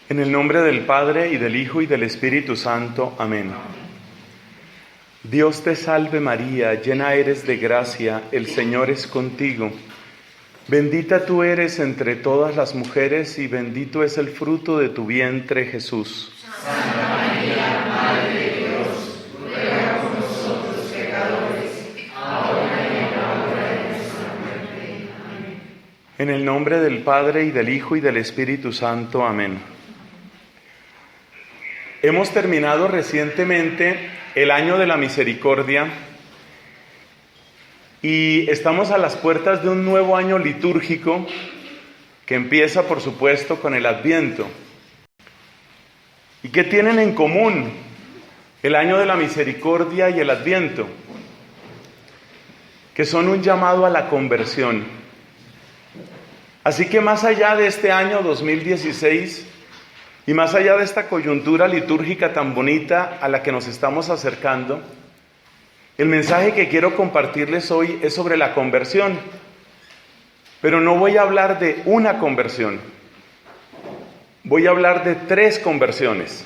En el nombre del Padre, y del Hijo, y del Espíritu Santo. Amén. Dios te salve María, llena eres de gracia, el Señor es contigo. Bendita tú eres entre todas las mujeres, y bendito es el fruto de tu vientre, Jesús. Santa María, Madre de Dios, ruega por nosotros pecadores, ahora y en la hora de nuestra muerte. Amén. En el nombre del Padre, y del Hijo, y del Espíritu Santo. Amén. Hemos terminado recientemente el año de la misericordia y estamos a las puertas de un nuevo año litúrgico que empieza, por supuesto, con el Adviento. ¿Y qué tienen en común el año de la misericordia y el Adviento? Que son un llamado a la conversión. Así que más allá de este año 2016 y más allá de esta coyuntura litúrgica tan bonita a la que nos estamos acercando, el mensaje que quiero compartirles hoy es sobre la conversión. Pero no voy a hablar de una conversión, voy a hablar de 3 conversiones.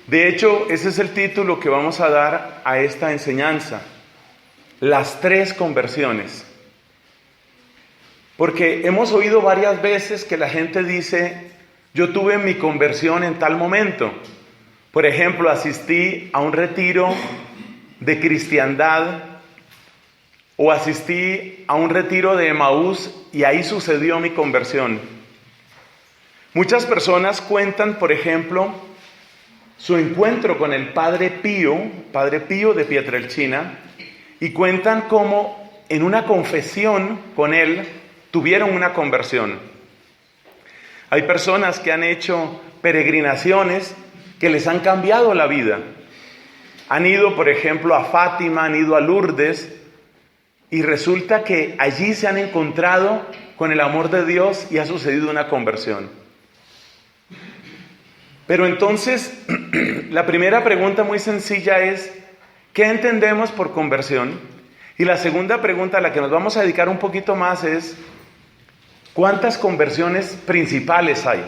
De hecho, ese es el título que vamos a dar a esta enseñanza: las 3 conversiones. Porque hemos oído varias veces que la gente dice: yo tuve mi conversión en tal momento. Por ejemplo, asistí a un retiro de cristiandad, o asistí a un retiro de Emaús y ahí sucedió mi conversión. Muchas personas cuentan, por ejemplo, su encuentro con el Padre Pío de Pietrelcina, y cuentan cómo en una confesión con él tuvieron una conversión. Hay personas que han hecho peregrinaciones que les han cambiado la vida. Han ido, por ejemplo, a Fátima, han ido a Lourdes, y resulta que allí se han encontrado con el amor de Dios y ha sucedido una conversión. Pero entonces, la primera pregunta muy sencilla es: ¿qué entendemos por conversión? Y la segunda pregunta, a la que nos vamos a dedicar un poquito más, es: ¿cuántas conversiones principales hay?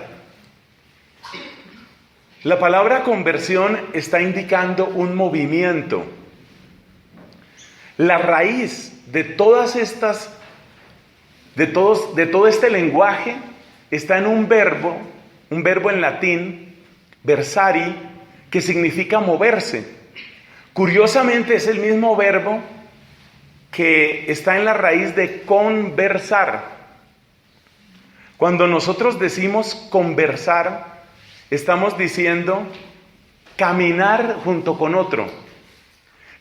La palabra conversión está indicando un movimiento. La raíz de todas estas, de todo este lenguaje está en un verbo en latín, versari, que significa moverse. Curiosamente es el mismo verbo que está en la raíz de conversar. Cuando nosotros decimos conversar, estamos diciendo caminar junto con otro.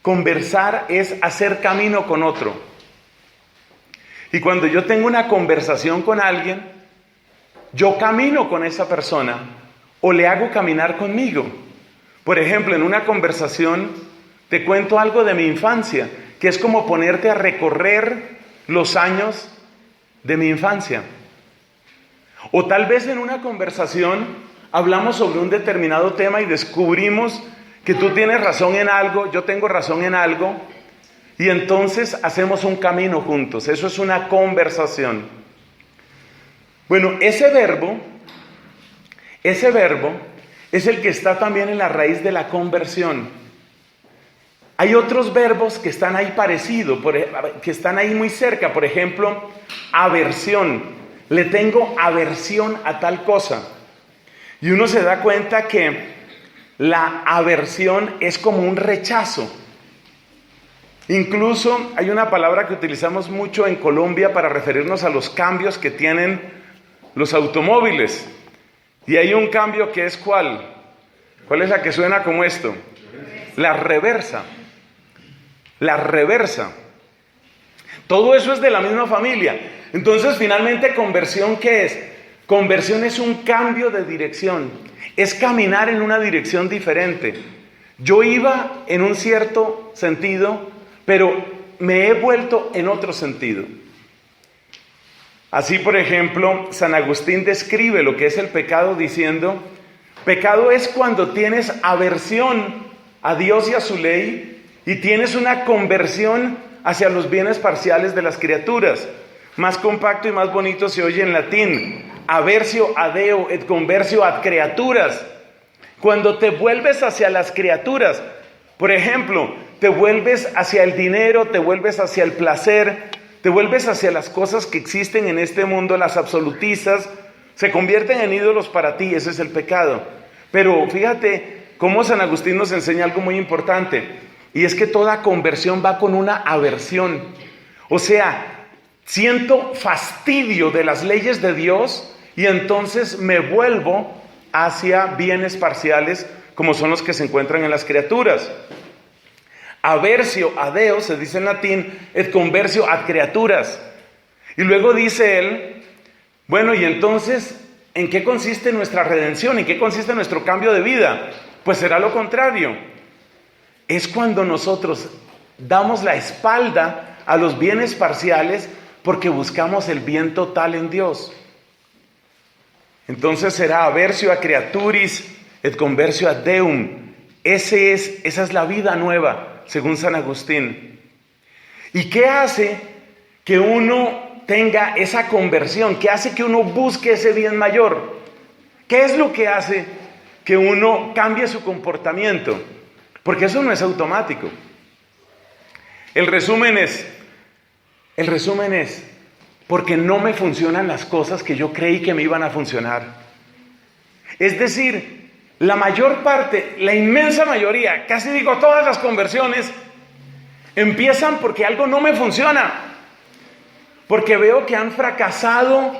Conversar es hacer camino con otro. Y cuando yo tengo una conversación con alguien, yo camino con esa persona o le hago caminar conmigo. Por ejemplo, en una conversación te cuento algo de mi infancia, que es como ponerte a recorrer los años de mi infancia. O tal vez en una conversación hablamos sobre un determinado tema y descubrimos que tú tienes razón en algo, yo tengo razón en algo, y entonces hacemos un camino juntos. Eso es una conversación. Bueno, ese verbo es el que está también en la raíz de la conversión. Hay otros verbos que están ahí parecidos, que están ahí muy cerca. Por ejemplo, aversión. Le tengo aversión a tal cosa. Y uno se da cuenta que la aversión es como un rechazo. Incluso hay una palabra que utilizamos mucho en Colombia para referirnos a los cambios que tienen los automóviles. Y hay un cambio que es ¿cuál? ¿Cuál es la que suena como esto? La reversa. La reversa. Todo eso es de la misma familia. Entonces, finalmente, ¿conversión qué es? Conversión es un cambio de dirección. Es caminar en una dirección diferente. Yo iba en un cierto sentido, pero me he vuelto en otro sentido. Así, por ejemplo, San Agustín describe lo que es el pecado diciendo: pecado es cuando tienes aversión a Dios y a su ley y tienes una conversión hacia los bienes parciales de las criaturas. Más compacto y más bonito se oye en latín: aversio ad Deo et conversio ad creaturas. Cuando te vuelves hacia las criaturas, por ejemplo, te vuelves hacia el dinero, te vuelves hacia el placer, te vuelves hacia las cosas que existen en este mundo, las absolutizas, se convierten en ídolos para ti, ese es el pecado. Pero fíjate cómo San Agustín nos enseña algo muy importante, y es que toda conversión va con una aversión. O sea, siento fastidio de las leyes de Dios y entonces me vuelvo hacia bienes parciales como son los que se encuentran en las criaturas. Aversio ad Deo se dice en latín, et conversio ad creaturas. Y luego dice él, bueno, y entonces, ¿en qué consiste nuestra redención? ¿En qué consiste nuestro cambio de vida? Pues será lo contrario. Es cuando nosotros damos la espalda a los bienes parciales porque buscamos el bien total en Dios. Entonces será aversio a creaturis et conversio ad Deum. Esa es la vida nueva, según San Agustín. ¿Y qué hace que uno tenga esa conversión? ¿Qué hace que uno busque ese bien mayor? ¿Qué es lo que hace que uno cambie su comportamiento? Porque eso no es automático. El resumen es, porque no me funcionan las cosas que yo creí que me iban a funcionar. Es decir, la mayor parte, la inmensa mayoría, casi digo todas las conversiones, empiezan porque algo no me funciona. Porque veo que han fracasado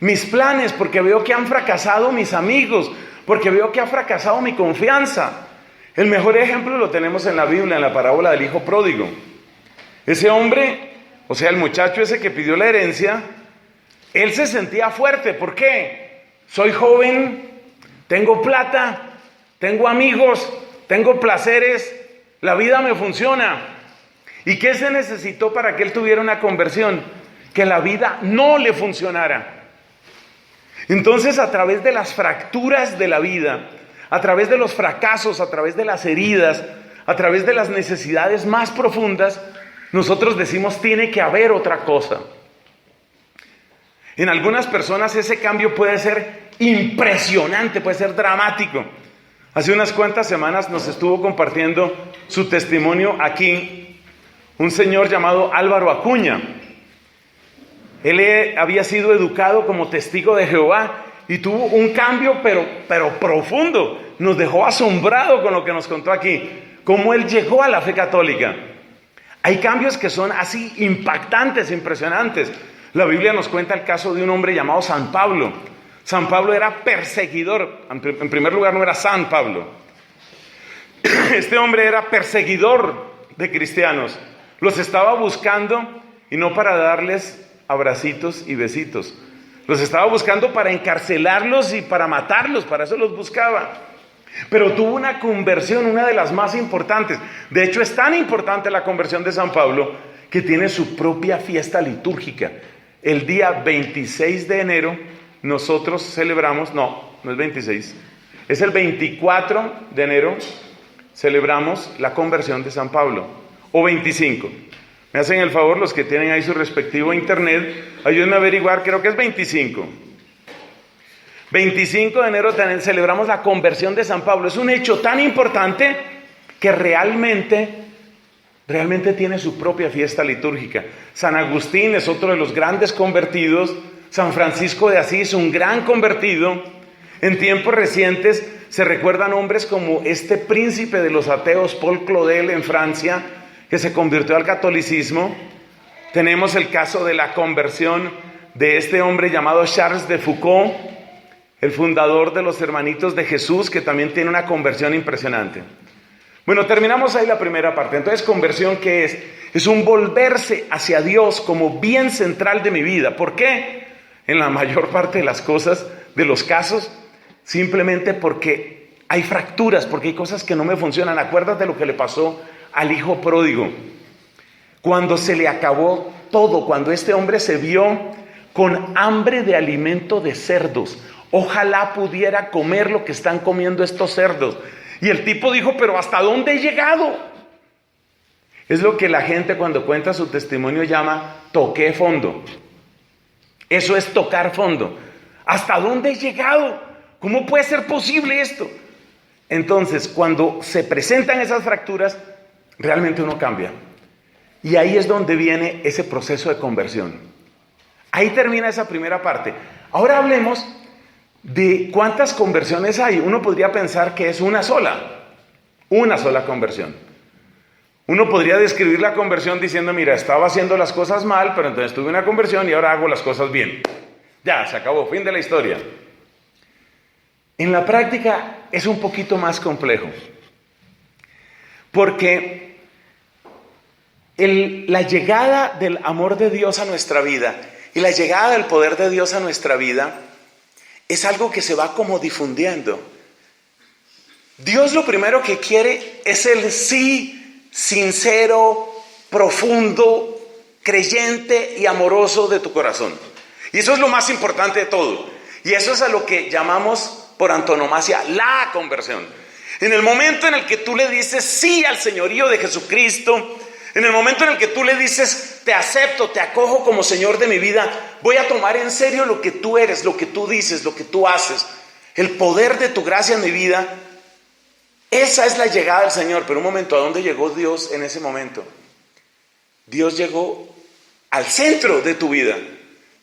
mis planes, porque veo que han fracasado mis amigos, porque veo que ha fracasado mi confianza. El mejor ejemplo lo tenemos en la Biblia, en la parábola del hijo pródigo. Ese hombre, o sea, el muchacho ese que pidió la herencia, él se sentía fuerte. ¿Por qué? Soy joven, tengo plata, tengo amigos, tengo placeres, la vida me funciona. ¿Y qué se necesitó para que él tuviera una conversión? Que la vida no le funcionara. Entonces, a través de las fracturas de la vida, a través de los fracasos, a través de las heridas, a través de las necesidades más profundas, nosotros decimos, tiene que haber otra cosa. En algunas personas ese cambio puede ser impresionante, puede ser dramático. Hace unas cuantas semanas nos estuvo compartiendo su testimonio aquí un señor llamado Álvaro Acuña. Él había sido educado como testigo de Jehová y tuvo un cambio pero profundo. Nos dejó asombrado con lo que nos contó aquí, cómo él llegó a la fe católica. Hay cambios que son así impactantes, impresionantes. La Biblia nos cuenta el caso de un hombre llamado San Pablo. San Pablo era perseguidor. En primer lugar, no era San Pablo. Este hombre era perseguidor de cristianos. Los estaba buscando y no para darles abracitos y besitos. Los estaba buscando para encarcelarlos y para matarlos. Para eso los buscaba. Pero tuvo una conversión, una de las más importantes. De hecho, es tan importante la conversión de San Pablo que tiene su propia fiesta litúrgica. El día 26 de enero nosotros celebramos, no es 26, es el 24 de enero, celebramos la conversión de San Pablo, o 25. Me hacen el favor los que tienen ahí su respectivo internet, ayúdenme a averiguar, creo que es 25. 25 de enero celebramos la conversión de San Pablo. Es un hecho tan importante que realmente tiene su propia fiesta litúrgica. San Agustín es otro de los grandes convertidos. San Francisco de Asís, un gran convertido. En tiempos recientes se recuerdan hombres como este príncipe de los ateos, Paul Claudel, en Francia, que se convirtió al catolicismo. Tenemos el caso de la conversión de este hombre llamado Charles de Foucauld, el fundador de los Hermanitos de Jesús, que también tiene una conversión impresionante. Bueno, terminamos ahí la primera parte. Entonces, ¿conversión qué es? Es un volverse hacia Dios como bien central de mi vida. ¿Por qué? En la mayor parte de las cosas, de los casos, simplemente porque hay fracturas, porque hay cosas que no me funcionan. Acuérdate lo que le pasó al hijo pródigo. Cuando se le acabó todo, cuando este hombre se vio con hambre de alimento de cerdos. Ojalá pudiera comer lo que están comiendo estos cerdos. Y el tipo dijo, pero ¿hasta dónde he llegado? Es lo que la gente cuando cuenta su testimonio llama toqué fondo. Eso es tocar fondo. ¿Hasta dónde he llegado? ¿Cómo puede ser posible esto? Entonces, cuando se presentan esas fracturas, realmente uno cambia. Y ahí es donde viene ese proceso de conversión. Ahí termina esa primera parte. Ahora hablemos de cuántas conversiones hay. Uno podría pensar que es una sola conversión. Uno podría describir la conversión diciendo, mira, estaba haciendo las cosas mal, pero entonces tuve una conversión y ahora hago las cosas bien. Ya, se acabó, fin de la historia. En la práctica es un poquito más complejo, porque la llegada del amor de Dios a nuestra vida y la llegada del poder de Dios a nuestra vida es algo que se va como difundiendo. Dios lo primero que quiere es el sí sincero, profundo, creyente y amoroso de tu corazón. Y eso es lo más importante de todo. Y eso es a lo que llamamos por antonomasia la conversión. En el momento en el que tú le dices sí al señorío de Jesucristo, en el momento en el que tú le dices te acepto, te acojo como Señor de mi vida, voy a tomar en serio lo que tú eres, lo que tú dices, lo que tú haces, el poder de tu gracia en mi vida. Esa es la llegada del Señor. Pero un momento, ¿a dónde llegó Dios en ese momento? Dios llegó al centro de tu vida,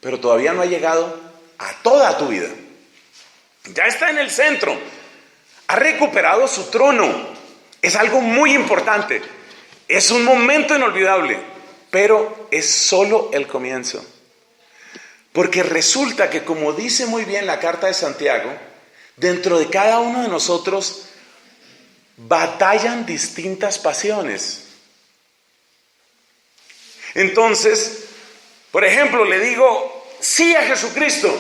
pero todavía no ha llegado a toda tu vida. Ya está en el centro, ha recuperado su trono. Es algo muy importante, es un momento inolvidable, pero es solo el comienzo. Porque resulta que, como dice muy bien la carta de Santiago, dentro de cada uno de nosotros batallan distintas pasiones. Entonces, por ejemplo, le digo sí a Jesucristo,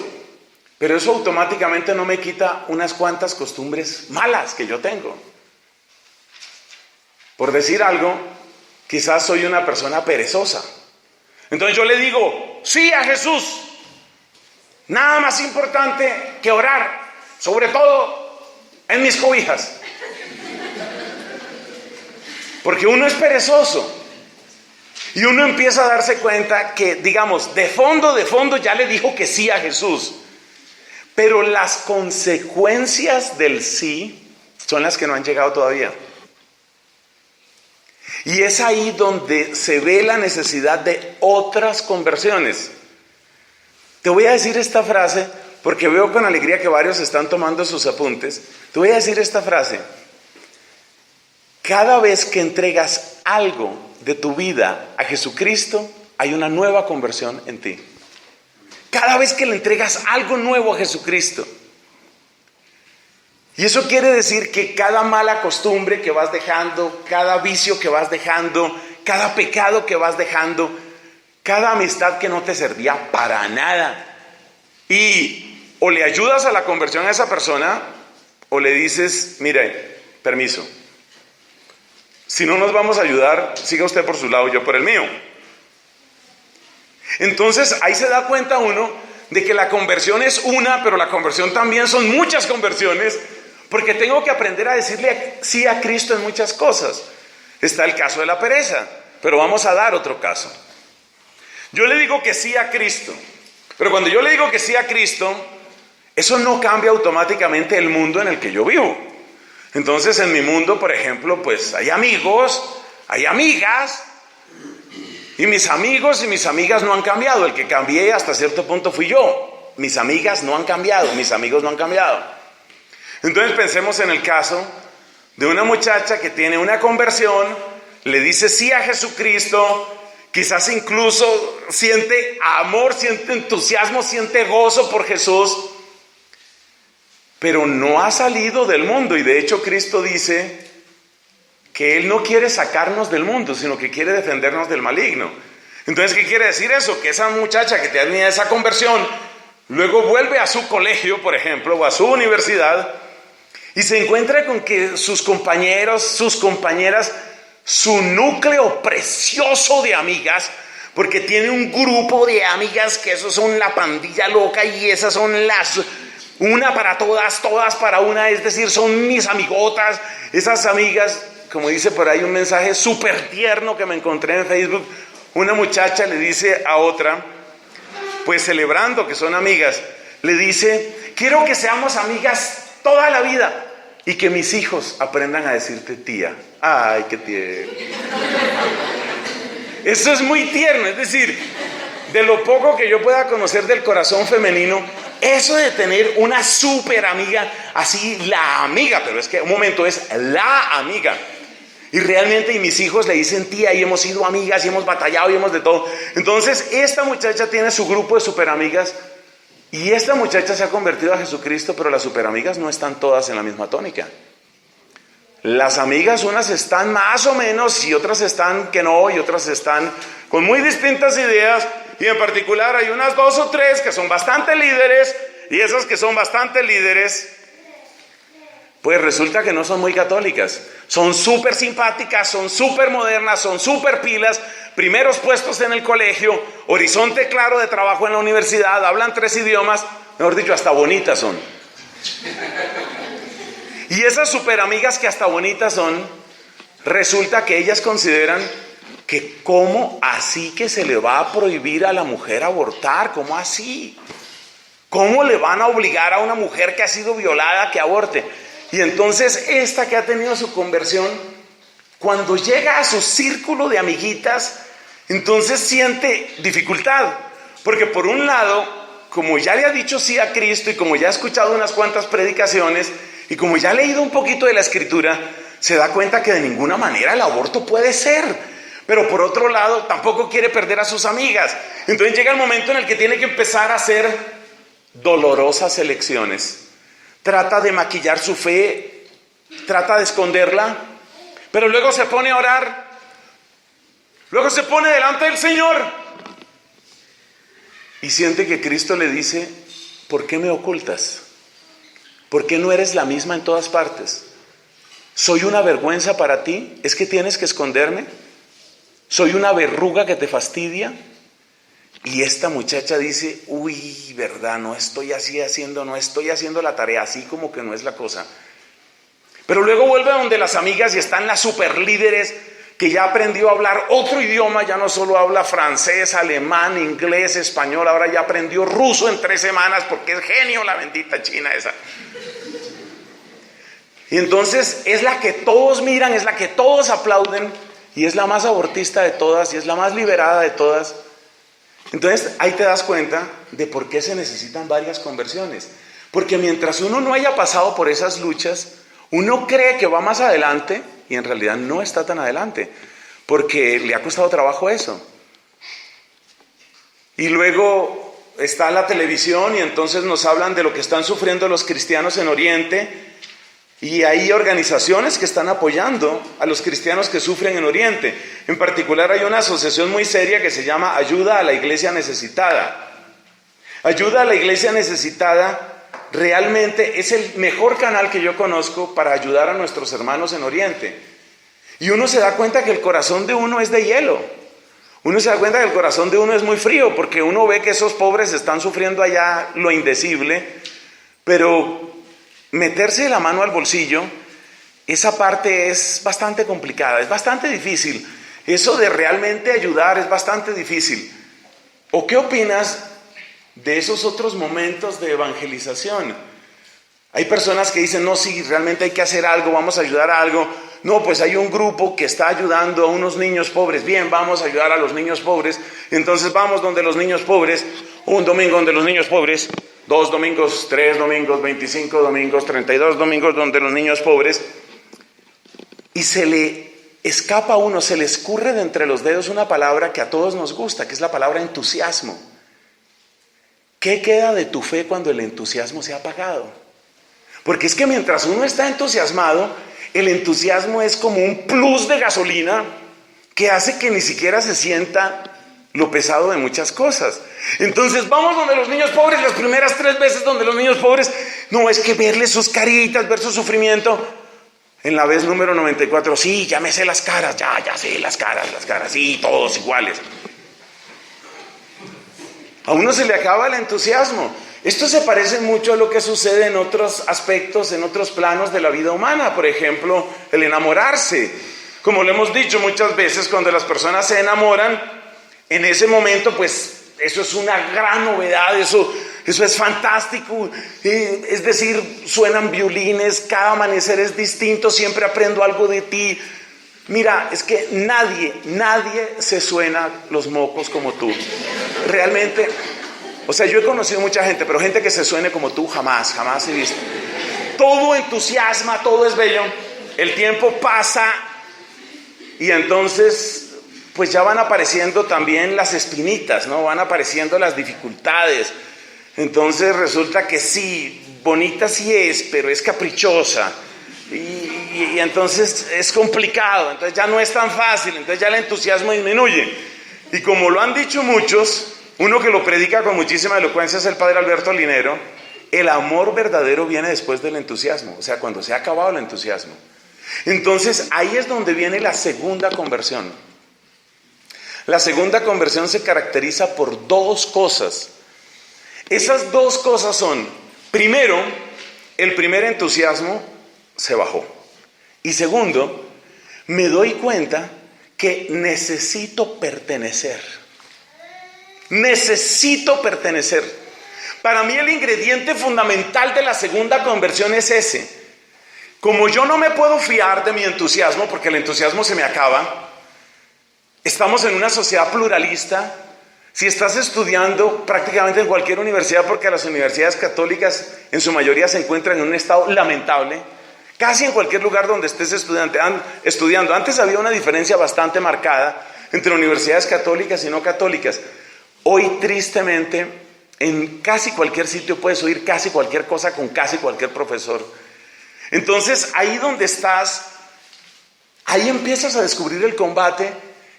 pero eso automáticamente no me quita unas cuantas costumbres malas que yo tengo. Por decir algo, quizás soy una persona perezosa. Entonces yo le digo sí a Jesús. Nada más importante que orar, sobre todo en mis cobijas. Porque uno es perezoso. Y uno empieza a darse cuenta que, digamos, de fondo ya le dijo que sí a Jesús. Pero las consecuencias del sí son las que no han llegado todavía. Y es ahí donde se ve la necesidad de otras conversiones. Te voy a decir esta frase porque veo con alegría que varios están tomando sus apuntes. Te voy a decir esta frase. Cada vez que entregas algo de tu vida a Jesucristo, hay una nueva conversión en ti. Cada vez que le entregas algo nuevo a Jesucristo. Y eso quiere decir que cada mala costumbre que vas dejando, cada vicio que vas dejando, cada pecado que vas dejando, cada amistad que no te servía para nada, y o le ayudas a la conversión a esa persona, o le dices, mire, permiso, si no nos vamos a ayudar, siga usted por su lado, yo por el mío. Entonces ahí se da cuenta uno de que la conversión es una, pero la conversión también son muchas conversiones, porque tengo que aprender a decirle sí a Cristo en muchas cosas. Está el caso de la pereza, pero vamos a dar otro caso. Yo le digo que sí a Cristo, pero cuando yo le digo que sí a Cristo, eso no cambia automáticamente el mundo en el que yo vivo. Entonces en mi mundo, por ejemplo, pues hay amigos, hay amigas, y mis amigos y mis amigas no han cambiado. El que cambié hasta cierto punto fui yo. Mis amigas no han cambiado, mis amigos no han cambiado. Entonces pensemos en el caso de una muchacha que tiene una conversión, le dice sí a Jesucristo, quizás incluso siente amor, siente entusiasmo, siente gozo por Jesús, pero no ha salido del mundo. Y de hecho Cristo dice que Él no quiere sacarnos del mundo, sino que quiere defendernos del maligno. Entonces, ¿qué quiere decir eso? Que esa muchacha que tenía esa conversión, luego vuelve a su colegio, por ejemplo, o a su universidad, y se encuentra con que sus compañeros, sus compañeras, su núcleo precioso de amigas, porque tiene un grupo de amigas que esos son la pandilla loca y esas son las... una para todas, todas para una, es decir, son mis amigotas, esas amigas, como dice por ahí un mensaje súper tierno que me encontré en Facebook, una muchacha le dice a otra, pues celebrando que son amigas, le dice: quiero que seamos amigas toda la vida y que mis hijos aprendan a decirte tía. Ay, qué tierno. Eso es muy tierno. Es decir, de lo poco que yo pueda conocer del corazón femenino, eso de tener una súper amiga, así la amiga, pero es que un momento, es la amiga. Y realmente, y mis hijos le dicen tía, y hemos sido amigas, y hemos batallado, y hemos de todo. Entonces, esta muchacha tiene su grupo de superamigas, y esta muchacha se ha convertido a Jesucristo, pero las superamigas no están todas en la misma tónica. Las amigas, unas están más o menos, y otras están que no, y otras están con muy distintas ideas, y en particular hay unas 2 o 3 que son bastante líderes, y esas que son bastante líderes, pues resulta que no son muy católicas. Son súper simpáticas, son súper modernas, son súper pilas, primeros puestos en el colegio, horizonte claro de trabajo en la universidad, hablan 3 idiomas, mejor dicho, hasta bonitas son. Y esas súper amigas que hasta bonitas son, resulta que ellas consideran que ¿cómo así que se le va a prohibir a la mujer abortar? ¿Cómo así? ¿Cómo le van a obligar a una mujer que ha sido violada que aborte? Y entonces esta que ha tenido su conversión, cuando llega a su círculo de amiguitas, entonces siente dificultad. Porque por un lado, como ya le ha dicho sí a Cristo y como ya ha escuchado unas cuantas predicaciones y como ya ha leído un poquito de la Escritura, se da cuenta que de ninguna manera el aborto puede ser. Pero por otro lado, tampoco quiere perder a sus amigas. Entonces llega el momento en el que tiene que empezar a hacer dolorosas elecciones. Trata de maquillar su fe, trata de esconderla, pero luego se pone a orar, luego se pone delante del Señor y siente que Cristo le dice: ¿por qué me ocultas? ¿Por qué no eres la misma en todas partes? ¿Soy una vergüenza para ti? ¿Es que tienes que esconderme? ¿Soy una verruga que te fastidia? Y esta muchacha dice: uy, verdad, no estoy haciendo la tarea, así como que no es la cosa. Pero luego vuelve a donde las amigas y están las super líderes que ya aprendió a hablar otro idioma, ya no solo habla francés, alemán, inglés, español, ahora ya aprendió ruso en 3 semanas porque es genio la bendita china esa. Y entonces es la que todos miran, es la que todos aplauden y es la más abortista de todas y es la más liberada de todas. Entonces ahí te das cuenta de por qué se necesitan varias conversiones. Porque mientras uno no haya pasado por esas luchas, uno cree que va más adelante y en realidad no está tan adelante, porque le ha costado trabajo eso. Y luego está la televisión y entonces nos hablan de lo que están sufriendo los cristianos en Oriente. Y hay organizaciones que están apoyando a los cristianos que sufren en Oriente. En particular hay una asociación muy seria que se llama Ayuda a la Iglesia Necesitada. Ayuda a la Iglesia Necesitada realmente es el mejor canal que yo conozco para ayudar a nuestros hermanos en Oriente. Y uno se da cuenta que el corazón de uno es de hielo. Uno se da cuenta que el corazón de uno es muy frío, porque uno ve que esos pobres están sufriendo allá lo indecible, pero meterse la mano al bolsillo, esa parte es bastante complicada, es bastante difícil. Eso de realmente ayudar es bastante difícil. ¿O qué opinas de esos otros momentos de evangelización? Hay personas que dicen: no, sí, realmente hay que hacer algo, vamos a ayudar a algo. No, pues hay un grupo que está ayudando a unos niños pobres. Bien, vamos a ayudar a los niños pobres. Entonces vamos donde los niños pobres, un domingo donde los niños pobres, 2 domingos, 3 domingos, 25 domingos, 32 domingos donde los niños pobres, y se le escapa a uno, se le escurre de entre los dedos una palabra que a todos nos gusta, que es la palabra entusiasmo. ¿Qué queda de tu fe cuando el entusiasmo se ha apagado? Porque es que mientras uno está entusiasmado, el entusiasmo es como un plus de gasolina que hace que ni siquiera se sienta lo pesado de muchas cosas. Entonces vamos donde los niños pobres, las primeras 3 veces donde los niños pobres, no, es que verles sus caritas, ver su sufrimiento. En la vez número 94, sí, ya me sé las caras, ya sé las caras, sí, todos iguales. A uno se le acaba el entusiasmo. Esto se parece mucho a lo que sucede en otros aspectos, en otros planos de la vida humana. Por ejemplo, el enamorarse. Como lo hemos dicho muchas veces, cuando las personas se enamoran, en ese momento, pues, eso es una gran novedad, eso Eso es fantástico. Es decir, suenan violines, cada amanecer es distinto, siempre aprendo algo de ti. Mira, es que nadie se suena los mocos como tú. Realmente, o sea, yo he conocido mucha gente, pero gente que se suene como tú jamás he visto. Todo entusiasma, todo es bello. El tiempo pasa y entonces, pues ya van apareciendo también las espinitas, ¿no? Van apareciendo las dificultades. Entonces resulta que sí, bonita sí es, pero es caprichosa. Y entonces es complicado, entonces ya no es tan fácil, entonces ya el entusiasmo disminuye. Y como lo han dicho muchos, uno que lo predica con muchísima elocuencia es el padre Alberto Linero, el amor verdadero viene después del entusiasmo, o sea, cuando se ha acabado el entusiasmo. Entonces ahí es donde viene la segunda conversión. La segunda conversión se caracteriza por dos cosas. Esas dos cosas son, primero, el primer entusiasmo se bajó. Y segundo, me doy cuenta que necesito pertenecer. Necesito pertenecer. Para mí el ingrediente fundamental de la segunda conversión es ese. Como yo no me puedo fiar de mi entusiasmo, porque el entusiasmo se me acaba, estamos en una sociedad pluralista. Si estás estudiando prácticamente en cualquier universidad, porque las universidades católicas en su mayoría se encuentran en un estado lamentable, casi en cualquier lugar donde estés estudiando. Antes había una diferencia bastante marcada entre universidades católicas y no católicas. Hoy, tristemente, en casi cualquier sitio puedes oír casi cualquier cosa con casi cualquier profesor. Entonces, ahí donde estás, ahí empiezas a descubrir el combate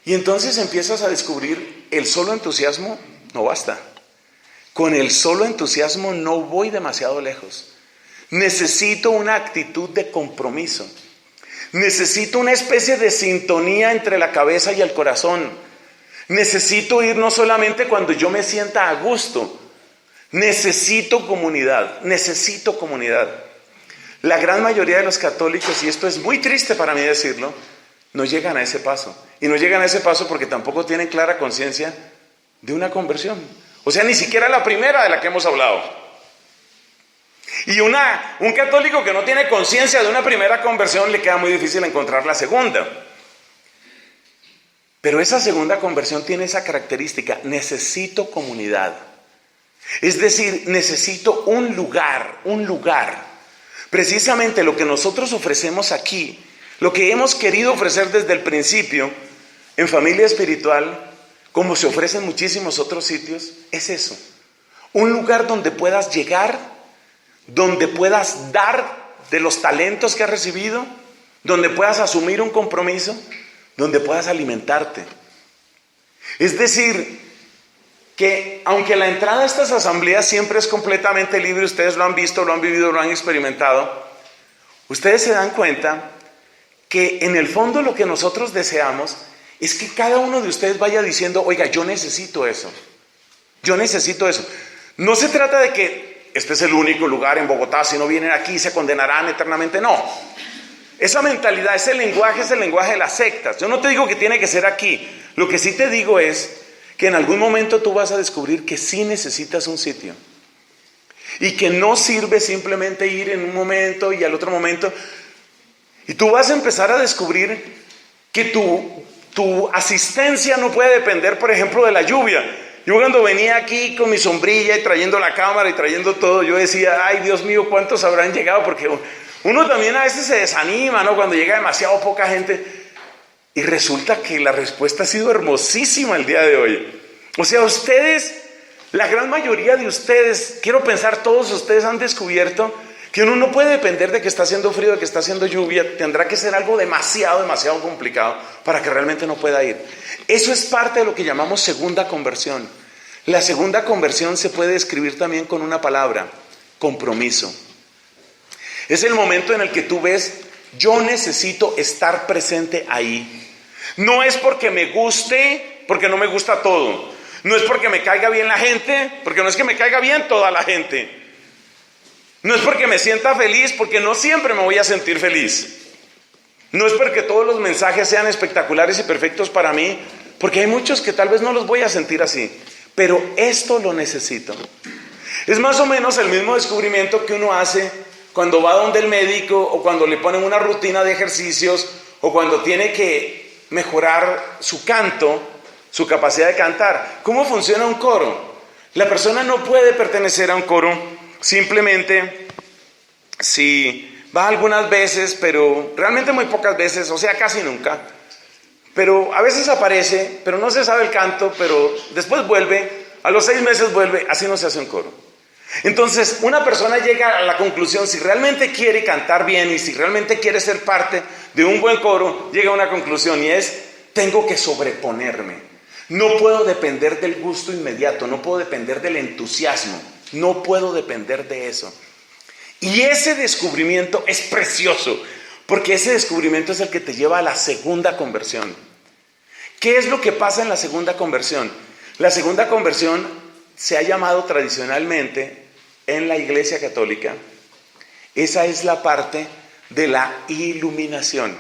y entonces empiezas a descubrir el solo entusiasmo no basta. Con el solo entusiasmo no voy demasiado lejos. Necesito una actitud de compromiso. Necesito una especie de sintonía entre la cabeza y el corazón. Necesito ir no solamente cuando yo me sienta a gusto. Necesito comunidad. La gran mayoría de los católicos, y esto es muy triste para mí decirlo, no llegan a ese paso. Y no llegan a ese paso porque tampoco tienen clara conciencia de una conversión. O sea, ni siquiera la primera de la que hemos hablado. Y un católico que no tiene conciencia de una primera conversión le queda muy difícil encontrar la segunda. Pero esa segunda conversión tiene esa característica: necesito comunidad. Es decir, necesito un lugar. Precisamente lo que nosotros ofrecemos aquí, lo que hemos querido ofrecer desde el principio en Familia Espiritual, como se ofrece en muchísimos otros sitios, es eso. Un lugar donde puedas llegar, donde puedas dar de los talentos que has recibido, donde puedas asumir un compromiso, donde puedas alimentarte. Es decir, que aunque la entrada a estas asambleas siempre es completamente libre, ustedes lo han visto, lo han vivido, lo han experimentado, ustedes se dan cuenta que en el fondo lo que nosotros deseamos es que cada uno de ustedes vaya diciendo: oiga, yo necesito eso. No se trata de que este es el único lugar en Bogotá, si no vienen aquí se condenarán eternamente. No, esa mentalidad, ese lenguaje es el lenguaje de las sectas. Yo no te digo que tiene que ser aquí. Lo que sí te digo es que en algún momento tú vas a descubrir que sí necesitas un sitio y que no sirve simplemente ir en un momento y al otro momento. Y tú vas a empezar a descubrir que tu asistencia no puede depender, por ejemplo, de la lluvia. Yo cuando venía aquí con mi sombrilla y trayendo la cámara y trayendo todo, yo decía: ay, Dios mío, ¿cuántos habrán llegado? Porque uno también a veces se desanima, ¿no? Cuando llega demasiado poca gente. Y resulta que la respuesta ha sido hermosísima el día de hoy. O sea, ustedes, la gran mayoría de ustedes, quiero pensar todos ustedes han descubierto que uno no puede depender de que está haciendo frío, de que está haciendo lluvia. Tendrá que ser algo demasiado complicado para que realmente no pueda ir. Eso es parte de lo que llamamos segunda conversión. La segunda conversión se puede describir también con una palabra: compromiso. Es el momento en el que tú ves: yo necesito estar presente ahí. No es porque me guste, porque no me gusta todo. No es porque me caiga bien la gente, porque no es que me caiga bien toda la gente. No es porque me sienta feliz, porque no siempre me voy a sentir feliz. No es porque todos los mensajes sean espectaculares y perfectos para mí, porque hay muchos que tal vez no los voy a sentir así. Pero esto lo necesito. Es más o menos el mismo descubrimiento que uno hace cuando va donde el médico o cuando le ponen una rutina de ejercicios o cuando tiene que mejorar su canto, su capacidad de cantar. ¿Cómo funciona un coro? La persona no puede pertenecer a un coro simplemente si va algunas veces, pero realmente muy pocas veces, o sea, casi nunca. Pero a veces aparece, pero no se sabe el canto, pero después vuelve, a los 6 meses vuelve, así no se hace un coro. Entonces, una persona llega a la conclusión, si realmente quiere cantar bien y si realmente quiere ser parte de un buen coro, llega a una conclusión y es, tengo que sobreponerme. No puedo depender del gusto inmediato, no puedo depender del entusiasmo, no puedo depender de eso. Y ese descubrimiento es precioso, porque ese descubrimiento es el que te lleva a la segunda conversión. ¿Qué es lo que pasa en la segunda conversión? La segunda conversión se ha llamado tradicionalmente en la Iglesia Católica, esa es la parte de la iluminación.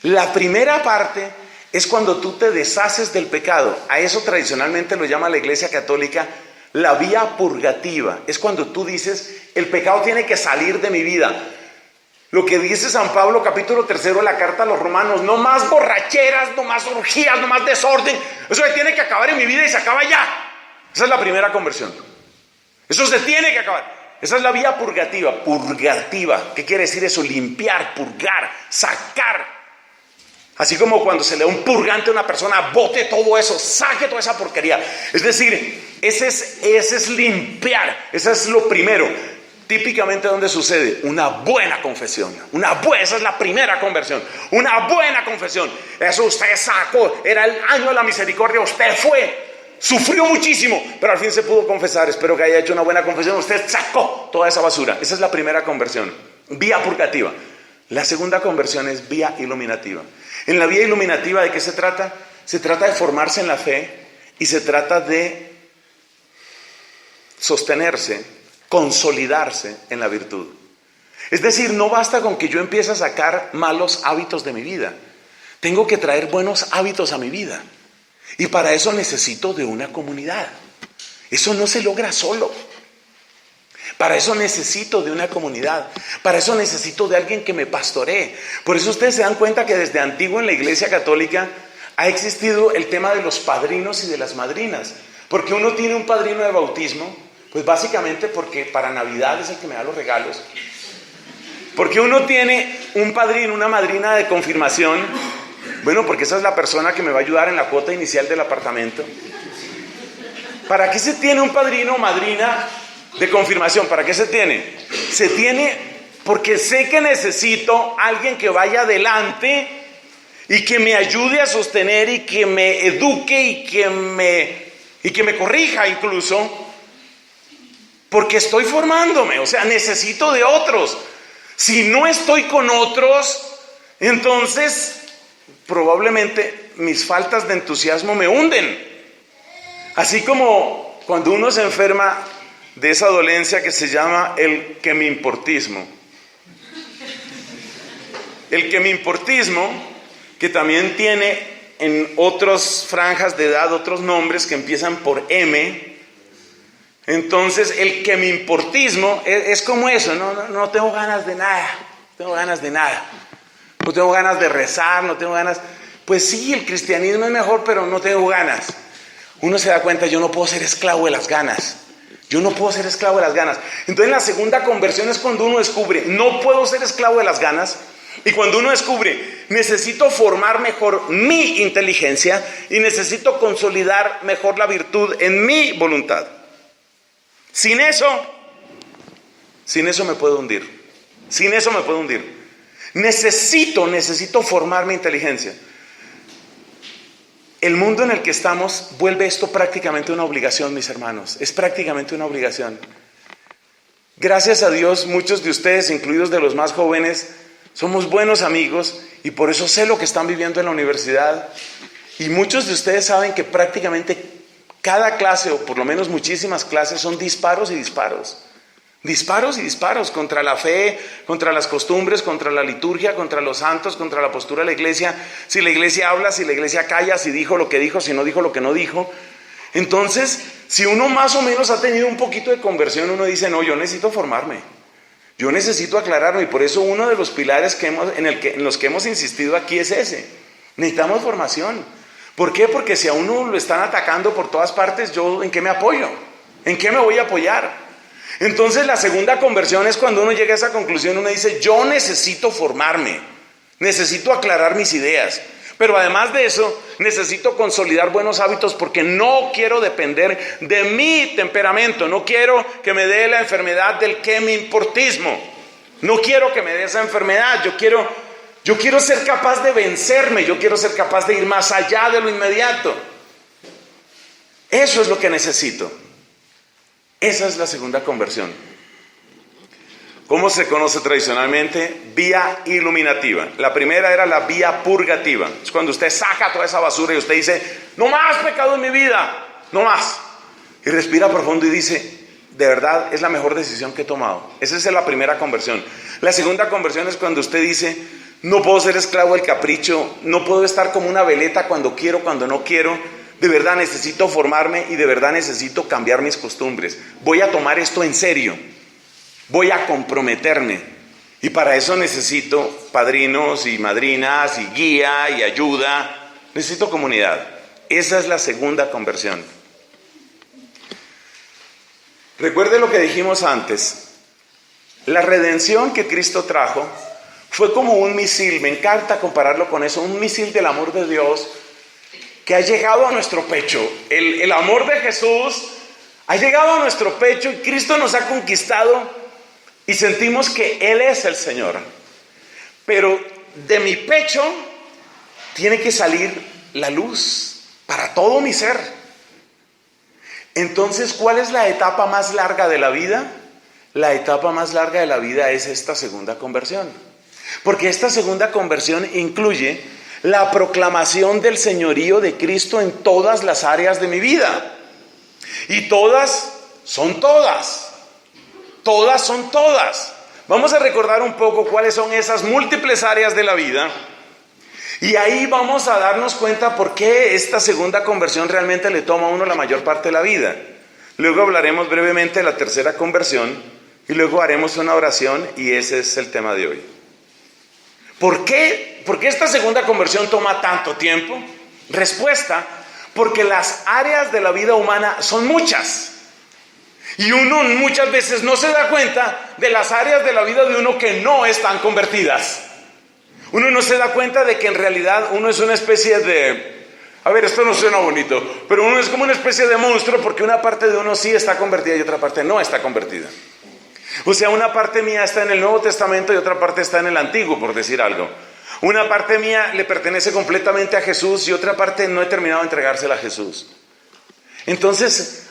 La primera parte es cuando tú te deshaces del pecado. A eso tradicionalmente lo llama la Iglesia Católica la vía purgativa. Es cuando tú dices, el pecado tiene que salir de mi vida. Lo que dice San Pablo, capítulo 3 de la carta a los romanos, no más borracheras, no más orgías, no más desorden. Eso tiene que acabar en mi vida y se acaba ya. Esa es la primera conversión. Eso se tiene que acabar. Esa es la vía purgativa. Purgativa, ¿qué quiere decir eso? Limpiar, purgar, sacar. Así como cuando se le da un purgante a una persona, bote todo eso, saque toda esa porquería. Es decir, ese es limpiar. Eso es lo primero. Típicamente, ¿dónde sucede? Una buena confesión. Esa es la primera conversión. Una buena confesión. Eso usted sacó. Era el año de la misericordia. Usted fue. Sufrió muchísimo, pero al fin se pudo confesar. Espero que haya hecho una buena confesión. Usted sacó toda esa basura. Esa es la primera conversión. Vía purgativa. La segunda conversión es vía iluminativa. En la vía iluminativa, ¿de qué se trata? Se trata de formarse en la fe y se trata de sostenerse, consolidarse en la virtud. Es decir, no basta con que yo empiece a sacar malos hábitos de mi vida. Tengo que traer buenos hábitos a mi vida. Y para eso necesito de una comunidad. Eso no se logra solo. Para eso necesito de una comunidad. Para eso necesito de alguien que me pastoree. Por eso ustedes se dan cuenta que desde antiguo en la Iglesia Católica ha existido el tema de los padrinos y de las madrinas. Porque uno tiene un padrino de bautismo, pues básicamente porque para Navidad es el que me da los regalos. Porque uno tiene un padrino, una madrina de confirmación. Bueno, porque esa es la persona que me va a ayudar en la cuota inicial del apartamento. ¿Para qué se tiene un padrino o madrina de confirmación? ¿Para qué se tiene? Se tiene porque sé que necesito alguien que vaya adelante y que me ayude a sostener y que me eduque y que me corrija incluso, porque estoy formándome. O sea, necesito de otros. Si no estoy con otros, entonces probablemente mis faltas de entusiasmo me hunden. Así como cuando uno se enferma de esa dolencia que se llama el quemimportismo. El quemimportismo, que también tiene en otras franjas de edad otros nombres que empiezan por M. Entonces el quemimportismo es como eso, no tengo ganas de nada, no tengo ganas de rezar, no tengo ganas. Pues sí, el cristianismo es mejor, pero no tengo ganas. Uno se da cuenta, yo no puedo ser esclavo de las ganas. Entonces la segunda conversión es cuando uno descubre, no puedo ser esclavo de las ganas. Y cuando uno descubre, necesito formar mejor mi inteligencia y necesito consolidar mejor la virtud en mi voluntad. Sin eso me puedo hundir. Necesito formar mi inteligencia. El mundo en el que estamos vuelve esto prácticamente una obligación, mis hermanos. Es prácticamente una obligación. Gracias a Dios, muchos de ustedes, incluidos de los más jóvenes, somos buenos amigos y por eso sé lo que están viviendo en la universidad. Y muchos de ustedes saben que prácticamente cada clase, o por lo menos muchísimas clases, son disparos y disparos. Disparos y disparos contra la fe, contra las costumbres, contra la liturgia, contra los santos, contra la postura de la iglesia. Si la iglesia habla, si la iglesia calla, si dijo lo que dijo, si no dijo lo que no dijo. Entonces, Si uno más o menos ha tenido un poquito de conversión, uno dice, no, yo necesito formarme. Yo necesito aclararme, y por eso uno de los pilares en los que hemos insistido aquí es ese. Necesitamos formación. ¿Por qué? Porque si a uno lo están atacando por todas partes, ¿yo en qué me apoyo? ¿En qué me voy a apoyar? Entonces la segunda conversión es cuando uno llega a esa conclusión, uno dice, yo necesito formarme, necesito aclarar mis ideas. Pero además de eso, necesito consolidar buenos hábitos porque no quiero depender de mi temperamento. No quiero que me dé la enfermedad del que me importismo. No quiero que me dé esa enfermedad. Yo quiero ser capaz de vencerme. Yo quiero ser capaz de ir más allá de lo inmediato. Eso es lo que necesito. Esa es la segunda conversión. ¿Cómo se conoce tradicionalmente? Vía iluminativa. La primera era la vía purgativa. Es cuando usted saca toda esa basura y usted dice, no más pecado en mi vida, no más. Y respira profundo y dice, de verdad es la mejor decisión que he tomado. Esa es la primera conversión. La segunda conversión es cuando usted dice, no puedo ser esclavo del capricho, no puedo estar como una veleta cuando quiero, cuando no quiero. De verdad necesito formarme y de verdad necesito cambiar mis costumbres. Voy a tomar esto en serio. Voy a comprometerme y para eso necesito padrinos y madrinas y guía y ayuda. Necesito comunidad. Esa es la segunda conversión. Recuerde lo que dijimos antes. La redención que Cristo trajo fue como un misil. Me encanta compararlo con eso. Un misil del amor de Dios que ha llegado a nuestro pecho. El amor de Jesús ha llegado a nuestro pecho y Cristo nos ha conquistado. Y sentimos que Él es el Señor. Pero de mi pecho tiene que salir la luz para todo mi ser. Entonces, ¿cuál es la etapa más larga de la vida? La etapa más larga de la vida es esta segunda conversión. Porque esta segunda conversión incluye la proclamación del señorío de Cristo en todas las áreas de mi vida. Y todas son todas. Todas son todas. Vamos a recordar un poco cuáles son esas múltiples áreas de la vida. Y ahí vamos a darnos cuenta por qué esta segunda conversión realmente le toma a uno la mayor parte de la vida. Luego hablaremos brevemente de la tercera conversión y luego haremos una oración y ese es el tema de hoy. ¿Por qué esta segunda conversión toma tanto tiempo? Respuesta, porque las áreas de la vida humana son muchas. Y uno muchas veces no se da cuenta de las áreas de la vida de uno que no están convertidas. Uno no se da cuenta de que en realidad uno es una especie de... A ver, esto no suena bonito, pero uno es como una especie de monstruo porque una parte de uno sí está convertida y otra parte no está convertida. O sea, una parte mía está en el Nuevo Testamento y otra parte está en el Antiguo, por decir algo. Una parte mía le pertenece completamente a Jesús y otra parte no he terminado de entregársela a Jesús. Entonces...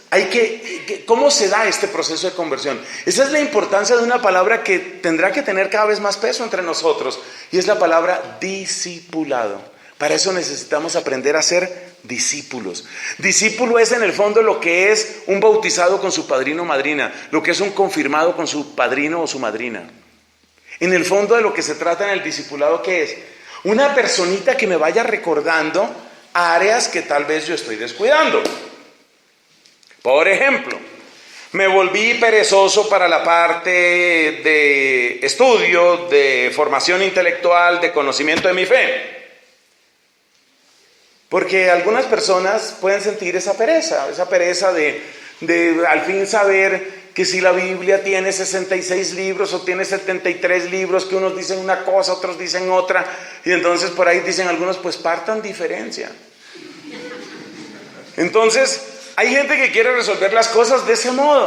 ¿cómo se da este proceso de conversión? Esa es la importancia de una palabra que tendrá que tener cada vez más peso entre nosotros y es la palabra discipulado. Para eso necesitamos aprender a ser discípulos. Discípulo es en el fondo lo que es un bautizado con su padrino o madrina, lo que es un confirmado con su padrino o su madrina. En el fondo de lo que se trata en el discipulado, ¿qué es? Una personita que me vaya recordando áreas que tal vez yo estoy descuidando. Por ejemplo, me volví perezoso para la parte de estudio, de formación intelectual, de conocimiento de mi fe. Porque algunas personas pueden sentir esa pereza de al fin saber que si la Biblia tiene 66 libros o tiene 73 libros, que unos dicen una cosa, otros dicen otra, y entonces por ahí dicen algunos, pues partan diferencia. Entonces... hay gente que quiere resolver las cosas de ese modo.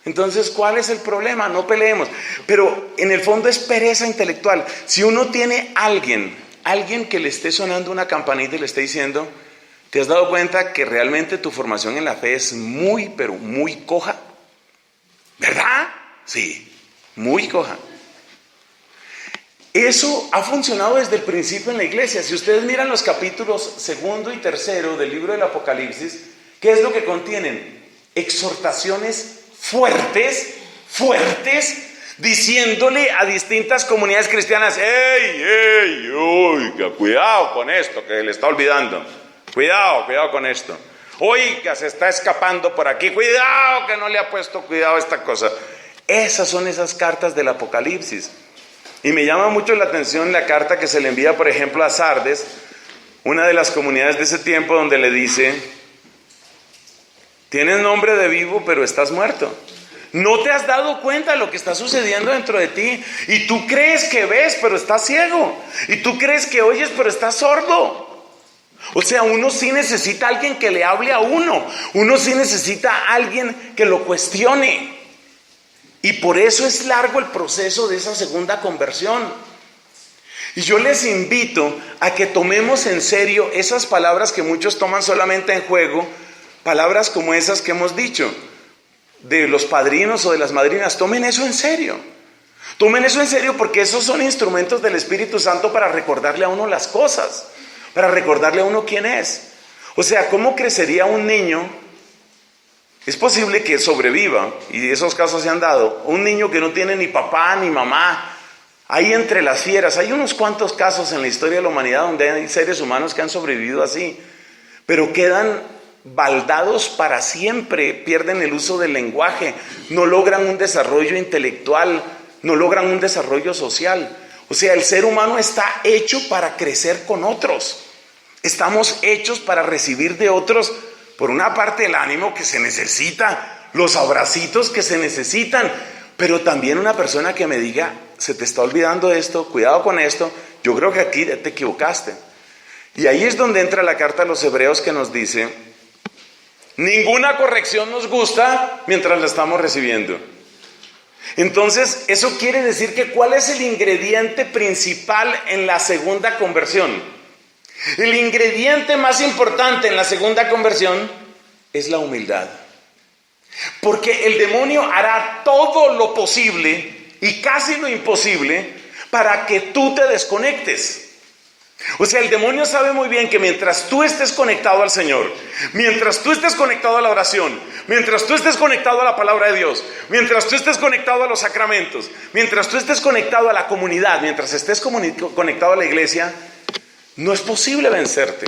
Entonces, ¿cuál es el problema? No peleemos. Pero en el fondo es pereza intelectual. Si uno tiene alguien que le esté sonando una campanita y le esté diciendo, ¿te has dado cuenta que realmente tu formación en la fe es muy, pero muy coja? ¿Verdad? Sí, muy coja. Eso ha funcionado desde el principio en la iglesia. Si ustedes miran los capítulos 2 y 3 del libro del Apocalipsis, ¿qué es lo que contienen? Exhortaciones fuertes, diciéndole a distintas comunidades cristianas, oiga, cuidado con esto que le está olvidando, cuidado con esto. Oiga, se está escapando por aquí, cuidado que no le ha puesto cuidado a esta cosa. Esas son esas cartas del Apocalipsis. Y me llama mucho la atención la carta que se le envía, por ejemplo, a Sardes, una de las comunidades de ese tiempo, donde le dice: tienes nombre de vivo, pero estás muerto. No te has dado cuenta de lo que está sucediendo dentro de ti. Y tú crees que ves, pero estás ciego. Y tú crees que oyes, pero estás sordo. O sea, uno sí necesita a alguien que le hable a uno. Uno sí necesita a alguien que lo cuestione. Y por eso es largo el proceso de esa segunda conversión. Y yo les invito a que tomemos en serio esas palabras que muchos toman solamente en juego. Palabras como esas que hemos dicho, de los padrinos o de las madrinas. Tomen eso en serio. Tomen eso en serio, porque esos son instrumentos del Espíritu Santo para recordarle a uno las cosas, para recordarle a uno quién es. O sea, ¿cómo crecería un niño? Es posible que sobreviva, y esos casos se han dado, un niño que no tiene ni papá ni mamá, ahí entre las fieras. Hay unos cuantos casos en la historia de la humanidad donde hay seres humanos que han sobrevivido así, pero quedan baldados para siempre, pierden el uso del lenguaje, no logran un desarrollo intelectual, no logran un desarrollo social. O sea, el ser humano está hecho para crecer con otros. Estamos hechos para recibir de otros, por una parte, el ánimo que se necesita, los abracitos que se necesitan, pero también una persona que me diga: se te está olvidando esto, cuidado con esto, yo creo que aquí te equivocaste. Y ahí es donde entra la carta a los Hebreos, que nos dice: ninguna corrección nos gusta mientras la estamos recibiendo. Entonces, eso quiere decir que ¿cuál es el ingrediente principal en la segunda conversión? El ingrediente más importante en la segunda conversión es la humildad. Porque el demonio hará todo lo posible y casi lo imposible para que tú te desconectes. O sea, el demonio sabe muy bien que mientras tú estés conectado al Señor, mientras tú estés conectado a la oración, mientras tú estés conectado a la palabra de Dios, mientras tú estés conectado a los sacramentos, mientras tú estés conectado a la comunidad, mientras estés conectado a la iglesia, no es posible vencerte.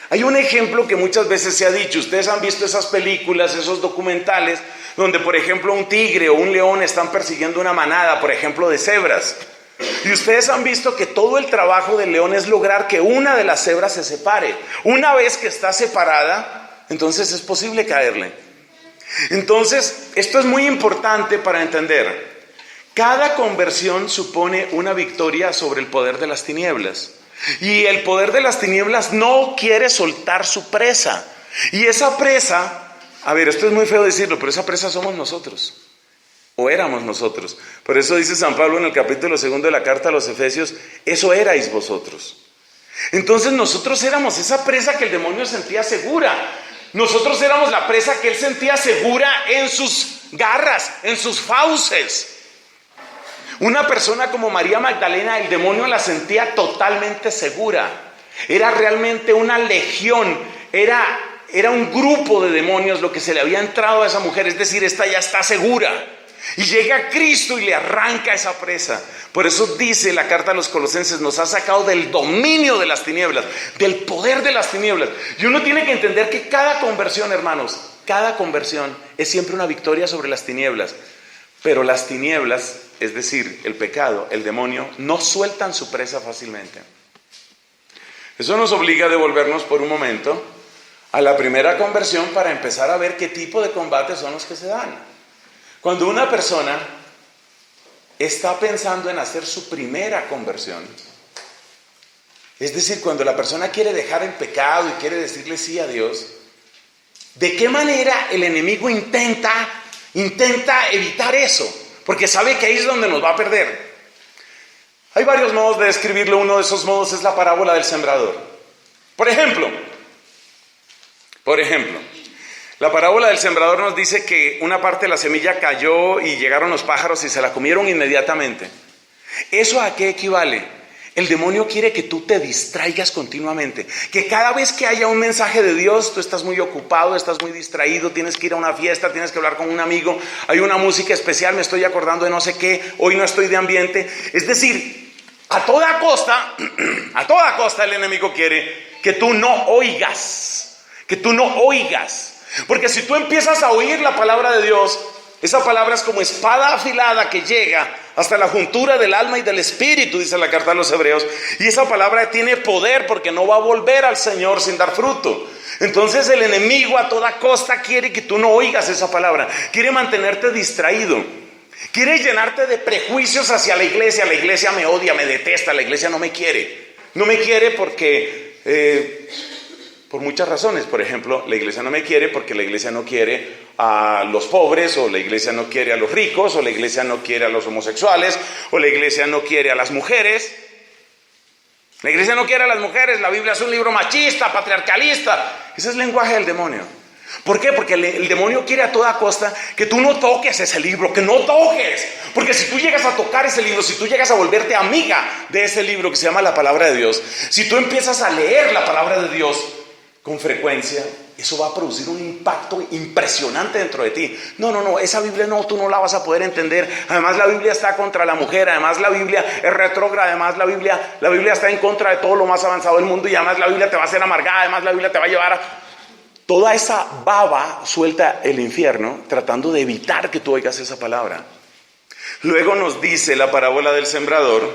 Hay un ejemplo que muchas veces se ha dicho. Ustedes han visto esas películas, esos documentales, donde por ejemplo un tigre o un león están persiguiendo una manada, por ejemplo de cebras. Y ustedes han visto que todo el trabajo del león es lograr que una de las cebras se separe. Una vez que está separada, entonces es posible caerle. Entonces, esto es muy importante para entender. Cada conversión supone una victoria sobre el poder de las tinieblas. Y el poder de las tinieblas no quiere soltar su presa. Y esa presa, a ver, esto es muy feo decirlo, pero esa presa somos nosotros. O éramos nosotros. Por eso dice San Pablo en el capítulo 2 de la carta a los Efesios: eso erais vosotros. Entonces nosotros éramos esa presa que el demonio sentía segura. Nosotros éramos la presa que él sentía segura en sus garras, en sus fauces. Una persona como María Magdalena, el demonio la sentía totalmente segura. Era realmente una legión, era un grupo de demonios lo que se le había entrado a esa mujer. Es decir, esta ya está segura. Y llega Cristo y le arranca esa presa. Por eso dice la carta a los Colosenses: nos ha sacado del dominio de las tinieblas, del poder de las tinieblas. Y uno tiene que entender que cada conversión, hermanos, cada conversión es siempre una victoria sobre las tinieblas. Pero las tinieblas, es decir, el pecado, el demonio, no sueltan su presa fácilmente. Eso nos obliga a devolvernos por un momento a la primera conversión para empezar a ver qué tipo de combates son los que se dan. Cuando una persona está pensando en hacer su primera conversión, es decir, cuando la persona quiere dejar el pecado y quiere decirle sí a Dios, ¿de qué manera el enemigo intenta evitar eso? Porque sabe que ahí es donde nos va a perder. Hay varios modos de describirlo. Uno de esos modos es la parábola del sembrador. Por ejemplo, la parábola del sembrador nos dice que una parte de la semilla cayó y llegaron los pájaros y se la comieron inmediatamente. ¿Eso a qué equivale? El demonio quiere que tú te distraigas continuamente, que cada vez que haya un mensaje de Dios, tú estás muy ocupado, estás muy distraído, tienes que ir a una fiesta, tienes que hablar con un amigo, hay una música especial, me estoy acordando de no sé qué, hoy no estoy de ambiente. Es decir, a toda costa el enemigo quiere que tú no oigas, que tú no oigas. Porque si tú empiezas a oír la palabra de Dios, esa palabra es como espada afilada que llega hasta la juntura del alma y del espíritu, dice la carta a los Hebreos. Y esa palabra tiene poder porque no va a volver al Señor sin dar fruto. Entonces el enemigo a toda costa quiere que tú no oigas esa palabra. Quiere mantenerte distraído. Quiere llenarte de prejuicios hacia la iglesia. La iglesia me odia, me detesta, la iglesia no me quiere. No me quiere porque... por muchas razones. Por ejemplo, la iglesia no me quiere porque la iglesia no quiere a los pobres, o la iglesia no quiere a los ricos, o la iglesia no quiere a los homosexuales, o la iglesia no quiere a las mujeres. La iglesia no quiere a las mujeres, la Biblia es un libro machista, patriarcalista. Ese es el lenguaje del demonio. ¿Por qué? Porque el demonio quiere a toda costa que tú no toques ese libro, que no toques. Porque si tú llegas a tocar ese libro, si tú llegas a volverte amiga de ese libro que se llama la palabra de Dios, si tú empiezas a leer la palabra de Dios con frecuencia, eso va a producir un impacto impresionante dentro de ti. No, esa Biblia no, tú no la vas a poder entender. Además la Biblia está contra la mujer, además la Biblia es retrógrada, además la Biblia está en contra de todo lo más avanzado del mundo, y además la Biblia te va a hacer amargada, además la Biblia te va a llevar a... Toda esa baba suelta el infierno tratando de evitar que tú oigas esa palabra. Luego nos dice la parábola del sembrador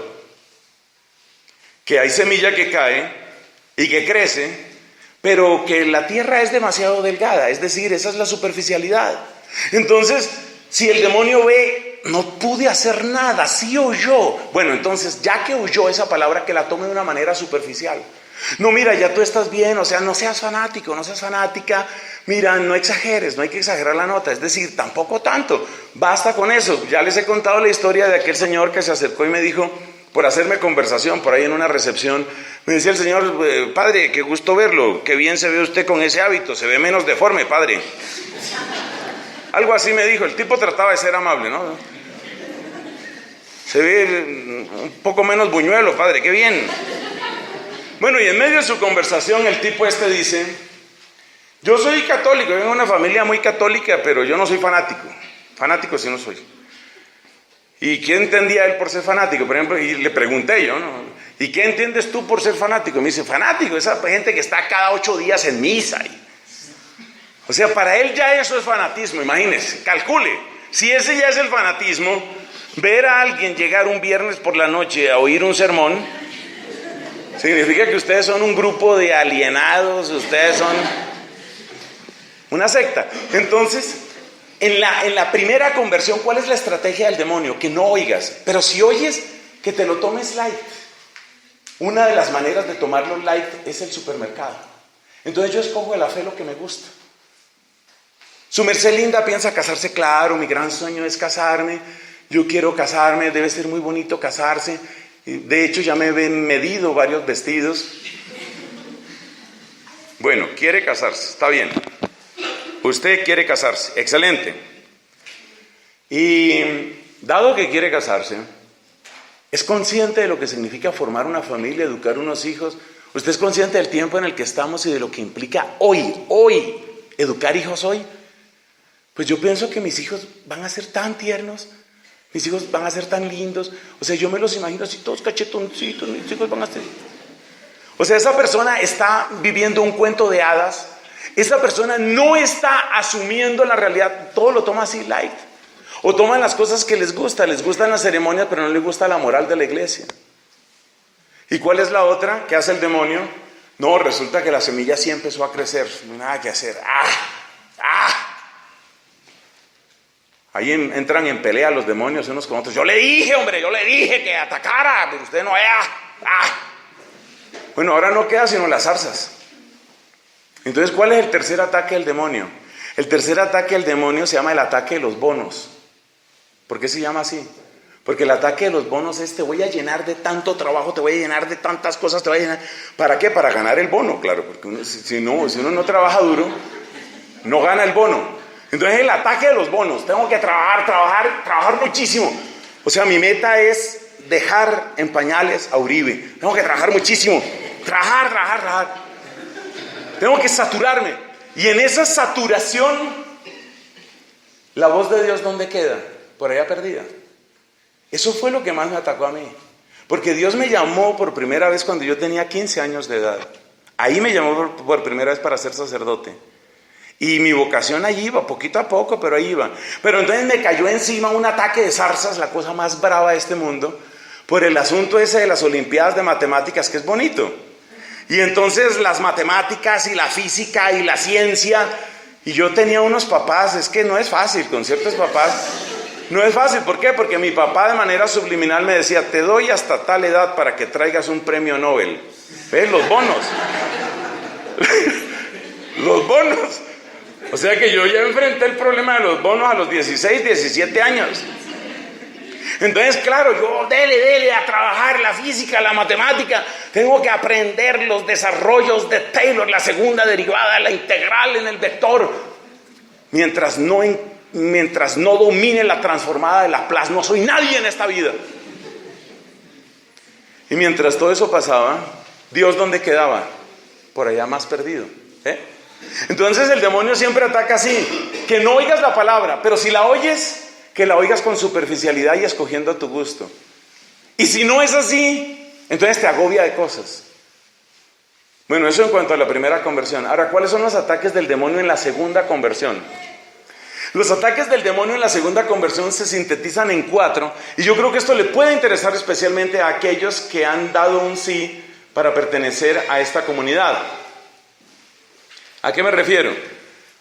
que hay semilla que cae y que crece, pero que la tierra es demasiado delgada, es decir, esa es la superficialidad. Entonces, si el demonio ve, no pude hacer nada, sí oyó. Bueno, entonces, ya que oyó esa palabra, que la tome de una manera superficial. No, mira, ya tú estás bien, o sea, no seas fanático, no seas fanática. Mira, no exageres, no hay que exagerar la nota, es decir, tampoco tanto. Basta con eso. Ya les he contado la historia de aquel señor que se acercó y me dijo, por hacerme conversación por ahí en una recepción, me decía el señor: padre, qué gusto verlo, qué bien se ve usted con ese hábito, se ve menos deforme, padre. Algo así me dijo, el tipo trataba de ser amable, ¿no? Se ve un poco menos buñuelo, padre, qué bien. Bueno, y en medio de su conversación el tipo este dice: yo soy católico, vengo de una familia muy católica, pero yo no soy fanático. Fanático sí no soy. ¿Y qué entendía él por ser fanático? Por ejemplo, y le pregunté yo, ¿no? ¿Y qué entiendes tú por ser fanático? Y me dice: fanático, esa gente que está cada 8 días en misa. O sea, para él ya eso es fanatismo, imagínense, calcule. Si ese ya es el fanatismo, ver a alguien llegar un viernes por la noche a oír un sermón, significa que ustedes son un grupo de alienados, ustedes son una secta. Entonces, en la primera conversión, ¿cuál es la estrategia del demonio? Que no oigas, pero si oyes, que te lo tomes light. Una de las maneras de tomarlo light es el supermercado. Entonces yo escojo de la fe lo que me gusta. Su merced linda piensa casarse, claro, mi gran sueño es casarme, yo quiero casarme, debe ser muy bonito casarse. De hecho ya me he medido varios vestidos. Bueno, quiere casarse, está bien. Usted quiere casarse, excelente. Y dado que quiere casarse, es consciente de lo que significa formar una familia, educar unos hijos. Usted es consciente del tiempo en el que estamos y de lo que implica hoy, educar hijos hoy. Pues yo pienso que mis hijos van a ser tan tiernos, mis hijos van a ser tan lindos. O sea, yo me los imagino así todos cachetoncitos, mis hijos van a ser... O sea, esa persona está viviendo un cuento de hadas. Esa persona no está asumiendo la realidad, todo lo toma así light. O toman las cosas que les gustan las ceremonias, pero no les gusta la moral de la iglesia. ¿Y cuál es la otra? ¿Qué hace el demonio? No, resulta que la semilla sí empezó a crecer, no hay nada que hacer. Ahí entran en pelea los demonios unos con otros. Yo le dije que atacara, pero usted no vea. Bueno, ahora no queda sino las zarzas. Entonces, ¿cuál es el tercer ataque del demonio? El tercer ataque del demonio se llama el ataque de los bonos. ¿Por qué se llama así? Porque el ataque de los bonos es: te voy a llenar de tanto trabajo, te voy a llenar de tantas cosas, te voy a llenar... ¿Para qué? Para ganar el bono, claro, porque si uno no trabaja duro, no gana el bono. Entonces el ataque de los bonos, tengo que trabajar muchísimo. O sea, mi meta es dejar en pañales a Uribe. Tengo que trabajar muchísimo, trabajar. Tengo que saturarme. Y en esa saturación, la voz de Dios, ¿dónde queda? Por allá perdida. Eso fue lo que más me atacó a mí. Porque Dios me llamó por primera vez cuando yo tenía 15 años de edad. Ahí me llamó por primera vez para ser sacerdote. Y mi vocación ahí iba, poquito a poco, pero ahí iba. Pero entonces me cayó encima un ataque de zarzas, la cosa más brava de este mundo, por el asunto ese de las Olimpiadas de Matemáticas, que es bonito. Y entonces las matemáticas y la física y la ciencia, y yo tenía unos papás, es que no es fácil, con ciertos papás, no es fácil. ¿Por qué? Porque mi papá de manera subliminal me decía, te doy hasta tal edad para que traigas un premio Nobel. ¿Ves? Los bonos. Los bonos. O sea que yo ya enfrenté el problema de los bonos a los 16, 17 años. Entonces, claro, yo dele a trabajar la física, la matemática. Tengo que aprender los desarrollos de Taylor, la segunda derivada, la integral en el vector. Mientras no domine la transformada de Laplace, no soy nadie en esta vida. Y mientras todo eso pasaba, Dios, ¿dónde quedaba? Por allá más perdido. Entonces el demonio siempre ataca así, que no oigas la palabra, pero si la oyes, que la oigas con superficialidad y escogiendo a tu gusto. Y si no es así, entonces te agobia de cosas. Bueno, eso en cuanto a la primera conversión. Ahora, ¿cuáles son los ataques del demonio en la segunda conversión? Los ataques del demonio en la segunda conversión se sintetizan en 4, y yo creo que esto le puede interesar especialmente a aquellos que han dado un sí para pertenecer a esta comunidad. ¿A qué me refiero?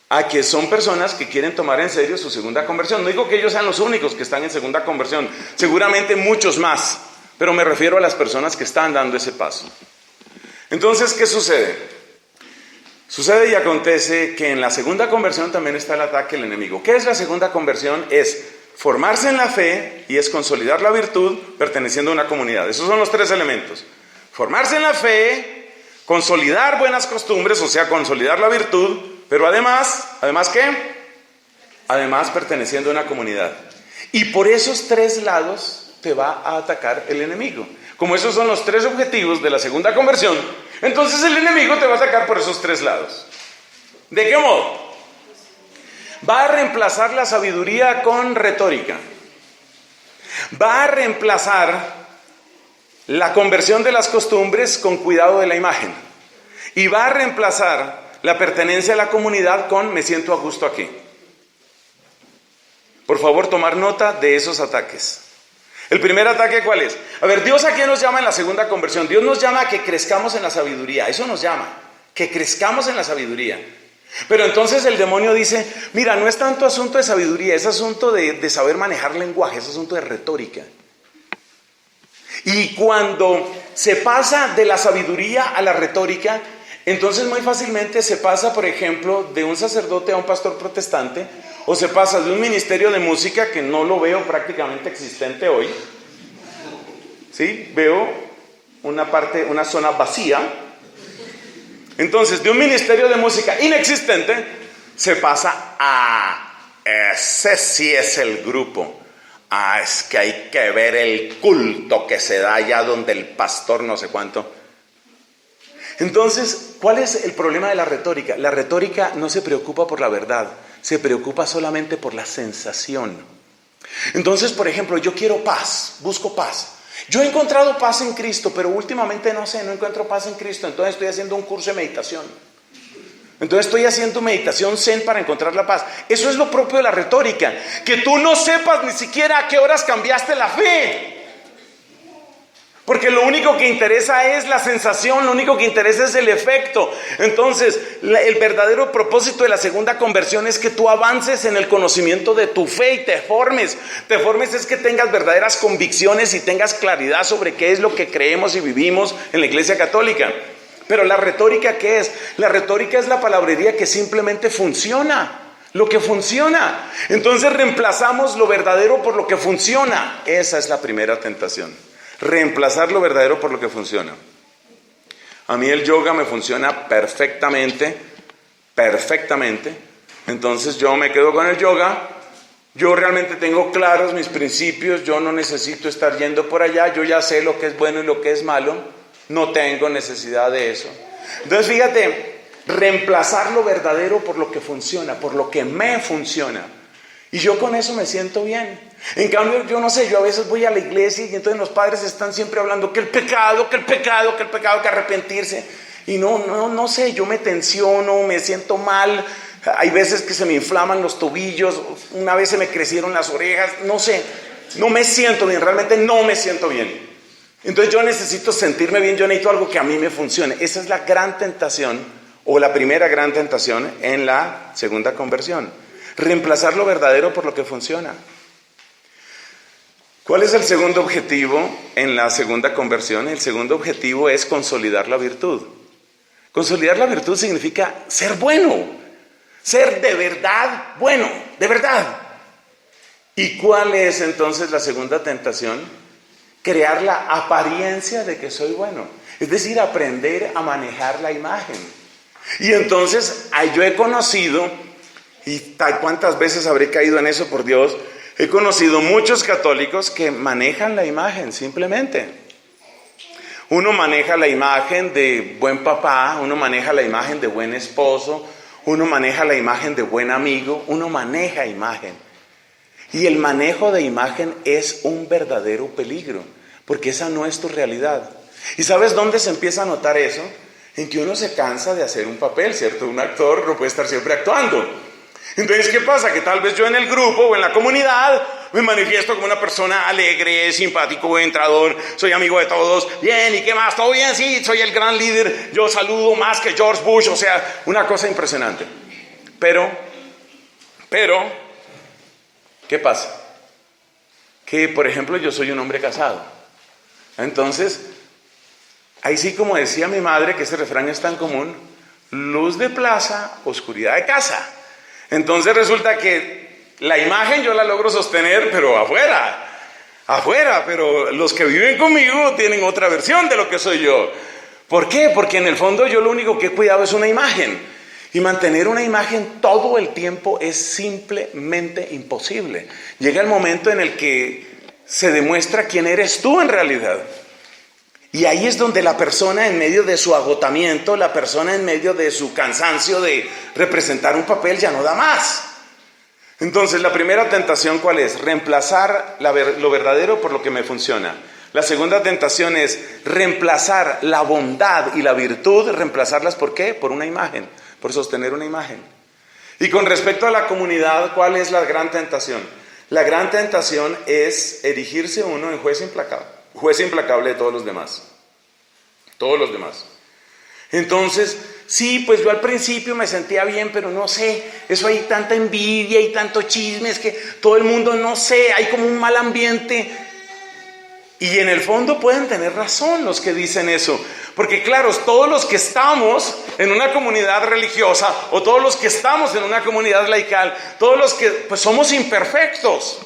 A que son personas que quieren tomar en serio su segunda conversión. No digo que ellos sean los únicos que están en segunda conversión, seguramente muchos más, pero me refiero a las personas que están dando ese paso. Entonces, ¿qué sucede? Sucede y acontece que en la segunda conversión también está el ataque del enemigo. ¿Qué es la segunda conversión? Es formarse en la fe y es consolidar la virtud perteneciendo a una comunidad. Esos son los 3 elementos. Formarse en la fe, consolidar buenas costumbres, o sea, consolidar la virtud, pero además ¿qué? Además perteneciendo a una comunidad. Y por esos 3 lados te va a atacar el enemigo. Como esos son los 3 objetivos de la segunda conversión, entonces el enemigo te va a atacar por esos 3 lados. ¿De qué modo? Va a reemplazar la sabiduría con retórica. Va a reemplazar la conversión de las costumbres con cuidado de la imagen. Y va a reemplazar la pertenencia a la comunidad con me siento a gusto aquí. Por favor, tomar nota de esos ataques. El primer ataque, ¿cuál es? A ver, Dios a qué nos llama en la segunda conversión. Dios nos llama a que crezcamos en la sabiduría. Eso nos llama, que crezcamos en la sabiduría. Pero entonces el demonio dice, mira, no es tanto asunto de sabiduría, es asunto de saber manejar lenguaje, es asunto de retórica. Y cuando se pasa de la sabiduría a la retórica, entonces muy fácilmente se pasa, por ejemplo, de un sacerdote a un pastor protestante, o se pasa de un ministerio de música, que no lo veo prácticamente existente hoy, ¿sí? Veo una zona vacía. Entonces, de un ministerio de música inexistente, se pasa a ese sí es el grupo. Es que hay que ver el culto que se da allá donde el pastor no sé cuánto. Entonces, ¿cuál es el problema de la retórica? La retórica no se preocupa por la verdad, se preocupa solamente por la sensación. Entonces, por ejemplo, yo quiero paz, busco paz. Yo he encontrado paz en Cristo, pero últimamente no encuentro paz en Cristo, entonces estoy haciendo un curso de meditación. Entonces estoy haciendo meditación zen para encontrar la paz. Eso es lo propio de la retórica, que tú no sepas ni siquiera a qué horas cambiaste la fe. Porque lo único que interesa es la sensación, lo único que interesa es el efecto. Entonces, el verdadero propósito de la segunda conversión es que tú avances en el conocimiento de tu fe y te formes. Te formes es que tengas verdaderas convicciones y tengas claridad sobre qué es lo que creemos y vivimos en la Iglesia Católica. Pero la retórica, ¿qué es? La retórica es la palabrería que simplemente funciona. Lo que funciona. Entonces reemplazamos lo verdadero por lo que funciona. Esa es la primera tentación. Reemplazar lo verdadero por lo que funciona. A mí el yoga me funciona perfectamente. Entonces yo me quedo con el yoga. Yo realmente tengo claros mis principios. Yo no necesito estar yendo por allá. Yo ya sé lo que es bueno y lo que es malo. No tengo necesidad de eso. Entonces fíjate, reemplazar lo verdadero por lo que funciona, por lo que me funciona. Y yo con eso me siento bien. En cambio, yo no sé, yo a veces voy a la iglesia y entonces los padres están siempre hablando que el pecado, que arrepentirse. Y no sé, yo me tensiono, me siento mal. Hay veces que se me inflaman los tobillos, una vez se me crecieron las orejas, no sé, no me siento bien, realmente no me siento bien. Entonces yo necesito sentirme bien, yo necesito algo que a mí me funcione. Esa es la gran tentación, o la primera gran tentación en la segunda conversión. Reemplazar lo verdadero por lo que funciona. ¿Cuál es el segundo objetivo en la segunda conversión? El segundo objetivo es consolidar la virtud. Consolidar la virtud significa ser bueno, ser de verdad bueno, de verdad. ¿Y cuál es entonces la segunda tentación? Crear la apariencia de que soy bueno. Es decir, aprender a manejar la imagen. Y entonces yo he conocido, y tal cuántas veces habré caído en eso, por Dios, he conocido muchos católicos que manejan la imagen simplemente. Uno maneja la imagen de buen papá, uno maneja la imagen de buen esposo, uno maneja la imagen de buen amigo, uno maneja imagen. Y el manejo de imagen es un verdadero peligro, porque esa no es tu realidad. ¿Y sabes dónde se empieza a notar eso? En que uno se cansa de hacer un papel, ¿cierto? Un actor no puede estar siempre actuando. Entonces, ¿qué pasa? Que tal vez yo en el grupo o en la comunidad me manifiesto como una persona alegre, simpático, entrador, soy amigo de todos, bien, ¿y qué más? ¿Todo bien? Sí, soy el gran líder, yo saludo más que George Bush, o sea, una cosa impresionante. Pero, ¿qué pasa? Que, por ejemplo, yo soy un hombre casado. Entonces, ahí sí, como decía mi madre, que ese refrán es tan común, luz de plaza, oscuridad de casa. Entonces resulta que la imagen yo la logro sostener, pero afuera, pero los que viven conmigo tienen otra versión de lo que soy yo. ¿Por qué? Porque en el fondo yo lo único que he cuidado es una imagen. Y mantener una imagen todo el tiempo es simplemente imposible. Llega el momento en el que se demuestra quién eres tú en realidad. Y ahí es donde la persona, en medio de su agotamiento, la persona en medio de su cansancio de representar un papel, ya no da más. Entonces, la primera tentación, ¿cuál es? Reemplazar lo verdadero por lo que me funciona. La segunda tentación es reemplazar la bondad y la virtud, reemplazarlas ¿por qué? Por una imagen, por sostener una imagen. Y con respecto a la comunidad, ¿cuál es la gran tentación? La gran tentación es erigirse uno en juez implacable de todos los demás. Todos los demás. Entonces, sí, pues yo al principio me sentía bien, pero no sé, eso hay tanta envidia y tanto chisme, es que todo el mundo, no sé, hay como un mal ambiente. Y en el fondo pueden tener razón los que dicen eso. Porque claro, todos los que estamos en una comunidad religiosa o todos los que estamos en una comunidad laical, todos los que pues somos imperfectos.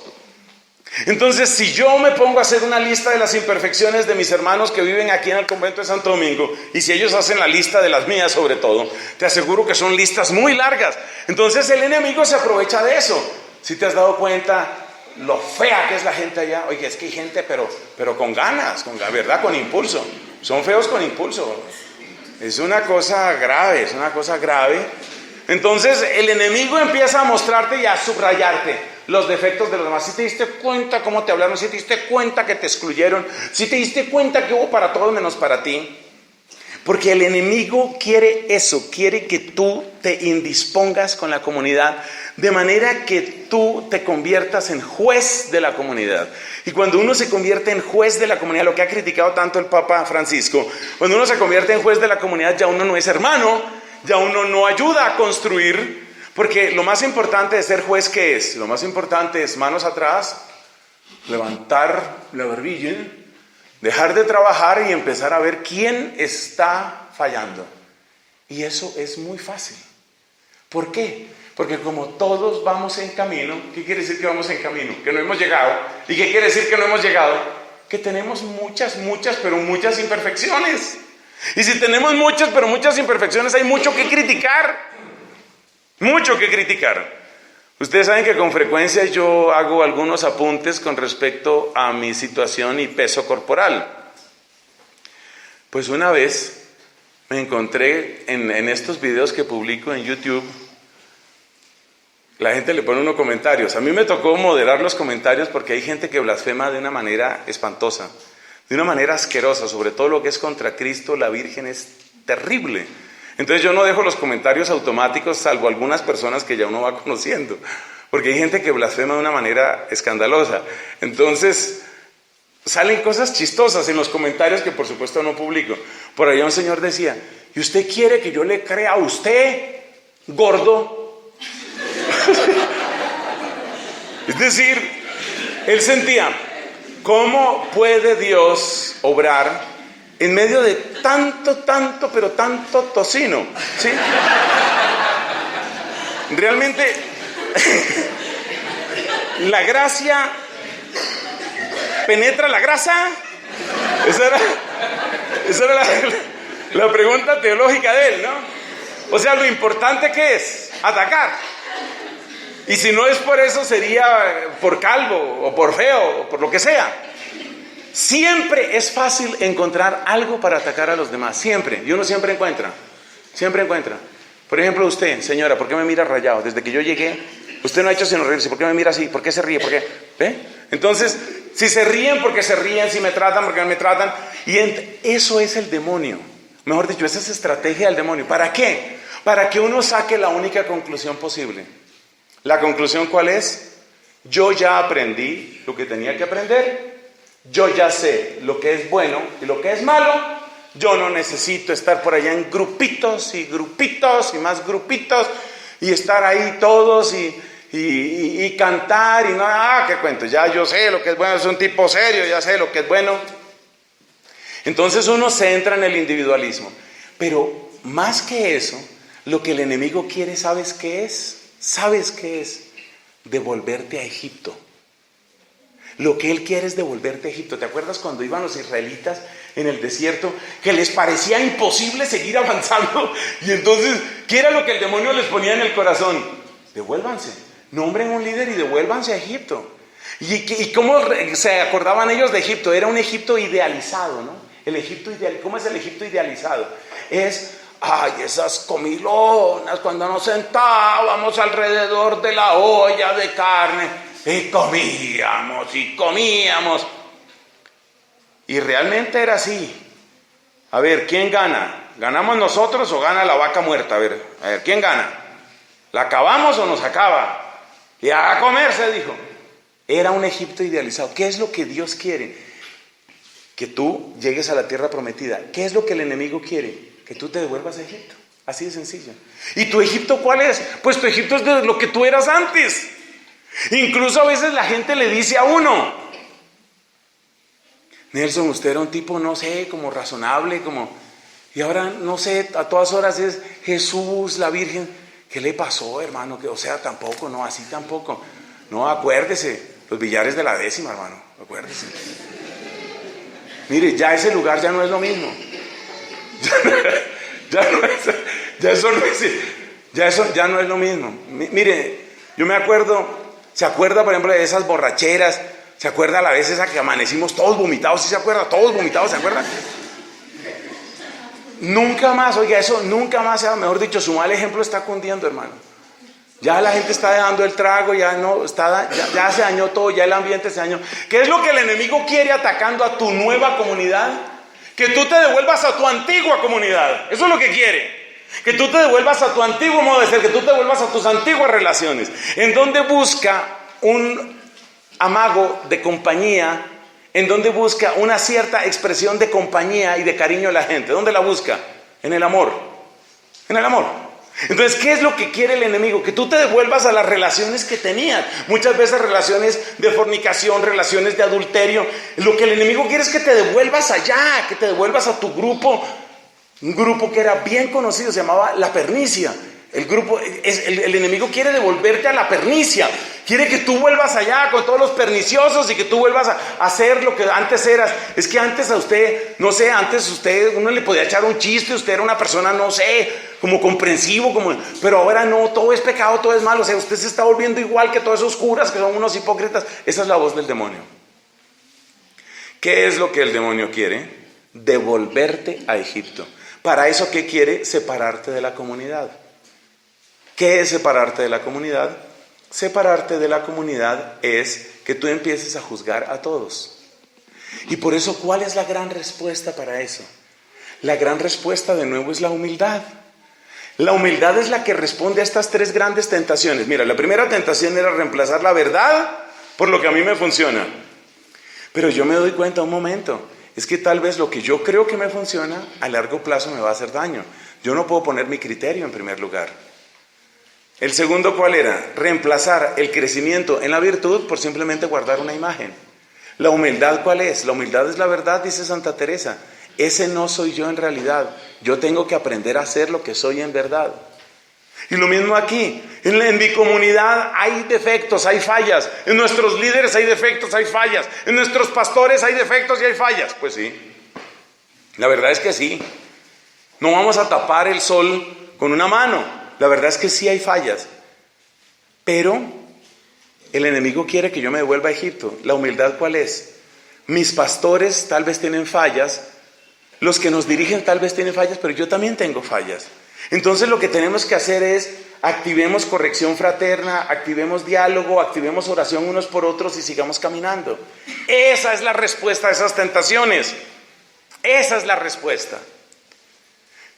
Entonces, si yo me pongo a hacer una lista de las imperfecciones de mis hermanos que viven aquí en el convento de Santo Domingo, y si ellos hacen la lista de las mías sobre todo, te aseguro que son listas muy largas. Entonces el enemigo se aprovecha de eso. Si te has dado cuenta lo fea que es la gente allá. Oye, es que hay gente pero con ganas, ¿verdad? Con impulso. Son feos con impulso. Es una cosa grave, Entonces el enemigo empieza a mostrarte y a subrayarte los defectos de los demás. Si te diste cuenta cómo te hablaron, si te diste cuenta que te excluyeron, si te diste cuenta que hubo para todos menos para ti. Porque el enemigo quiere eso, quiere que tú te indispongas con la comunidad, de manera que tú te conviertas en juez de la comunidad. Y cuando uno se convierte en juez de la comunidad, lo que ha criticado tanto el Papa Francisco, cuando uno se convierte en juez de la comunidad, ya uno no es hermano, ya uno no ayuda a construir, porque lo más importante de ser juez, ¿qué es? Lo más importante es manos atrás, levantar la barbilla, dejar de trabajar y empezar a ver quién está fallando. Y eso es muy fácil. ¿Por qué? Porque como todos vamos en camino, ¿qué quiere decir que vamos en camino? Que no hemos llegado. ¿Y qué quiere decir que no hemos llegado? Que tenemos muchas imperfecciones. Y si tenemos muchas imperfecciones, hay mucho que criticar. Mucho que criticar. Ustedes saben que con frecuencia yo hago algunos apuntes con respecto a mi situación y peso corporal. Pues una vez me encontré en estos videos que publico en YouTube, la gente le pone unos comentarios. A mí me tocó moderar los comentarios porque hay gente que blasfema de una manera espantosa, de una manera asquerosa, sobre todo lo que es contra Cristo, la Virgen es terrible. Entonces yo no dejo los comentarios automáticos, salvo algunas personas que ya uno va conociendo, porque hay gente que blasfema de una manera escandalosa. Entonces salen cosas chistosas en los comentarios que por supuesto no publico. Por allá un señor decía: ¿y usted quiere que yo le crea a usted, gordo? Es decir, él sentía, ¿cómo puede Dios obrar en medio de tanto, pero tanto tocino? ¿Sí? Realmente, la gracia penetra la grasa. Esa era la pregunta teológica de él, ¿no? O sea, lo importante que es atacar. Y si no es por eso, sería por calvo o por feo o por lo que sea. Siempre es fácil encontrar algo para atacar a los demás, siempre. Y uno siempre encuentra. Por ejemplo, usted, señora, ¿por qué me mira rayado? Desde que yo llegué, usted no ha hecho sino reírse. ¿Por qué me mira así? ¿Por qué se ríe? ¿Por qué? ¿Ve? Entonces, si se ríen, porque se ríen. Si me tratan, porque me tratan. Y eso es el demonio. Mejor dicho, esa es estrategia del demonio. ¿Para qué? Para que uno saque la única conclusión posible. ¿La conclusión cuál es? Yo ya aprendí lo que tenía que aprender. Yo ya sé lo que es bueno y lo que es malo. Yo no necesito estar por allá en grupitos y más grupitos y estar ahí todos y cantar y no, qué cuento, ya yo sé lo que es bueno, es un tipo serio, ya sé lo que es bueno. Entonces uno se entra en el individualismo. Pero más que eso, lo que el enemigo quiere, ¿sabes qué es? ¿Sabes qué es? Devolverte a Egipto. Lo que él quiere es devolverte a Egipto. ¿Te acuerdas cuando iban los israelitas en el desierto? Que les parecía imposible seguir avanzando. Y entonces, ¿qué era lo que el demonio les ponía en el corazón? Devuélvanse, nombren un líder y devuélvanse a Egipto. ¿Y cómo se acordaban ellos de Egipto? Era un Egipto idealizado, ¿no? El Egipto ideal. ¿Cómo es el Egipto idealizado? Es... esas comilonas cuando nos sentábamos alrededor de la olla de carne y comíamos. Y realmente era así. A ver, ¿quién gana? ¿Ganamos nosotros o gana la vaca muerta? A ver, ¿quién gana? ¿La acabamos o nos acaba? Y a comer, se dijo. Era un Egipto idealizado. ¿Qué es lo que Dios quiere? Que tú llegues a la tierra prometida. ¿Qué es lo que el enemigo quiere? Que tú te devuelvas a Egipto. Así de sencillo. ¿Y tu Egipto cuál es? Pues tu Egipto es de lo que tú eras antes. Incluso a veces la gente le dice a uno: Nelson, usted era un tipo, no sé, como razonable, y ahora, no sé, a todas horas es Jesús, la Virgen. ¿Qué le pasó, hermano? O sea, tampoco, no, así tampoco. No, acuérdese, los billares de la décima, hermano, acuérdese. Mire, ya ese lugar ya no es lo mismo. Eso ya no es lo mismo. Mire, yo me acuerdo, ¿se acuerda, por ejemplo, de esas borracheras? ¿Se acuerda a la vez esa que amanecimos todos vomitados? ¿Sí se acuerda? Todos vomitados, ¿se acuerda? Nunca más, oiga, eso nunca más, mejor dicho, su mal ejemplo está cundiendo, hermano. Ya la gente está dejando el trago, ya se dañó todo, ya el ambiente se dañó. ¿Qué es lo que el enemigo quiere atacando a tu nueva comunidad? Que tú te devuelvas a tu antigua comunidad. Eso es lo que quiere. Que tú te devuelvas a tu antiguo modo de ser, que tú te devuelvas a tus antiguas relaciones. En donde busca un amago de compañía, en donde busca una cierta expresión de compañía y de cariño a la gente. ¿Dónde la busca? En el amor. En el amor. Entonces, ¿qué es lo que quiere el enemigo? Que tú te devuelvas a las relaciones que tenías. Muchas veces relaciones de fornicación, relaciones de adulterio. Lo que el enemigo quiere es que te devuelvas allá, que te devuelvas a tu grupo. Un grupo que era bien conocido, se llamaba La Pernicia. El enemigo quiere devolverte a la pernicia. Quiere que tú vuelvas allá con todos los perniciosos y que tú vuelvas a hacer lo que antes eras. Es que antes a usted, no sé, uno le podía echar un chiste, usted era una persona, no sé, como comprensivo, pero ahora no, todo es pecado, todo es malo. O sea, usted se está volviendo igual que todos esos curas que son unos hipócritas. Esa es la voz del demonio. ¿Qué es lo que el demonio quiere? Devolverte a Egipto. Para eso, ¿qué quiere? Separarte de la comunidad. ¿Qué es separarte de la comunidad? Separarte de la comunidad es que tú empieces a juzgar a todos. Y por eso, ¿cuál es la gran respuesta para eso? La gran respuesta de nuevo es la humildad. La humildad es la que responde a estas tres grandes tentaciones. Mira, la primera tentación era reemplazar la verdad por lo que a mí me funciona. Pero yo me doy cuenta un momento, es que tal vez lo que yo creo que me funciona a largo plazo me va a hacer daño. Yo no puedo poner mi criterio en primer lugar. El segundo, ¿cuál era? Reemplazar el crecimiento en la virtud por simplemente guardar una imagen. La humildad, ¿cuál es? La humildad es la verdad, dice Santa Teresa. Ese no soy yo en realidad. Yo tengo que aprender a ser lo que soy en verdad. Y lo mismo aquí. En mi comunidad hay defectos, hay fallas. En nuestros líderes hay defectos, hay fallas. En nuestros pastores hay defectos y hay fallas. Pues sí. La verdad es que sí. No vamos a tapar el sol con una mano. La verdad es que sí hay fallas. Pero el enemigo quiere que yo me devuelva a Egipto. ¿La humildad cuál es? Mis pastores tal vez tienen fallas. Los que nos dirigen tal vez tienen fallas, pero yo también tengo fallas. Entonces lo que tenemos que hacer es activemos corrección fraterna, activemos diálogo, activemos oración unos por otros y sigamos caminando. Esa es la respuesta a esas tentaciones. Esa es la respuesta.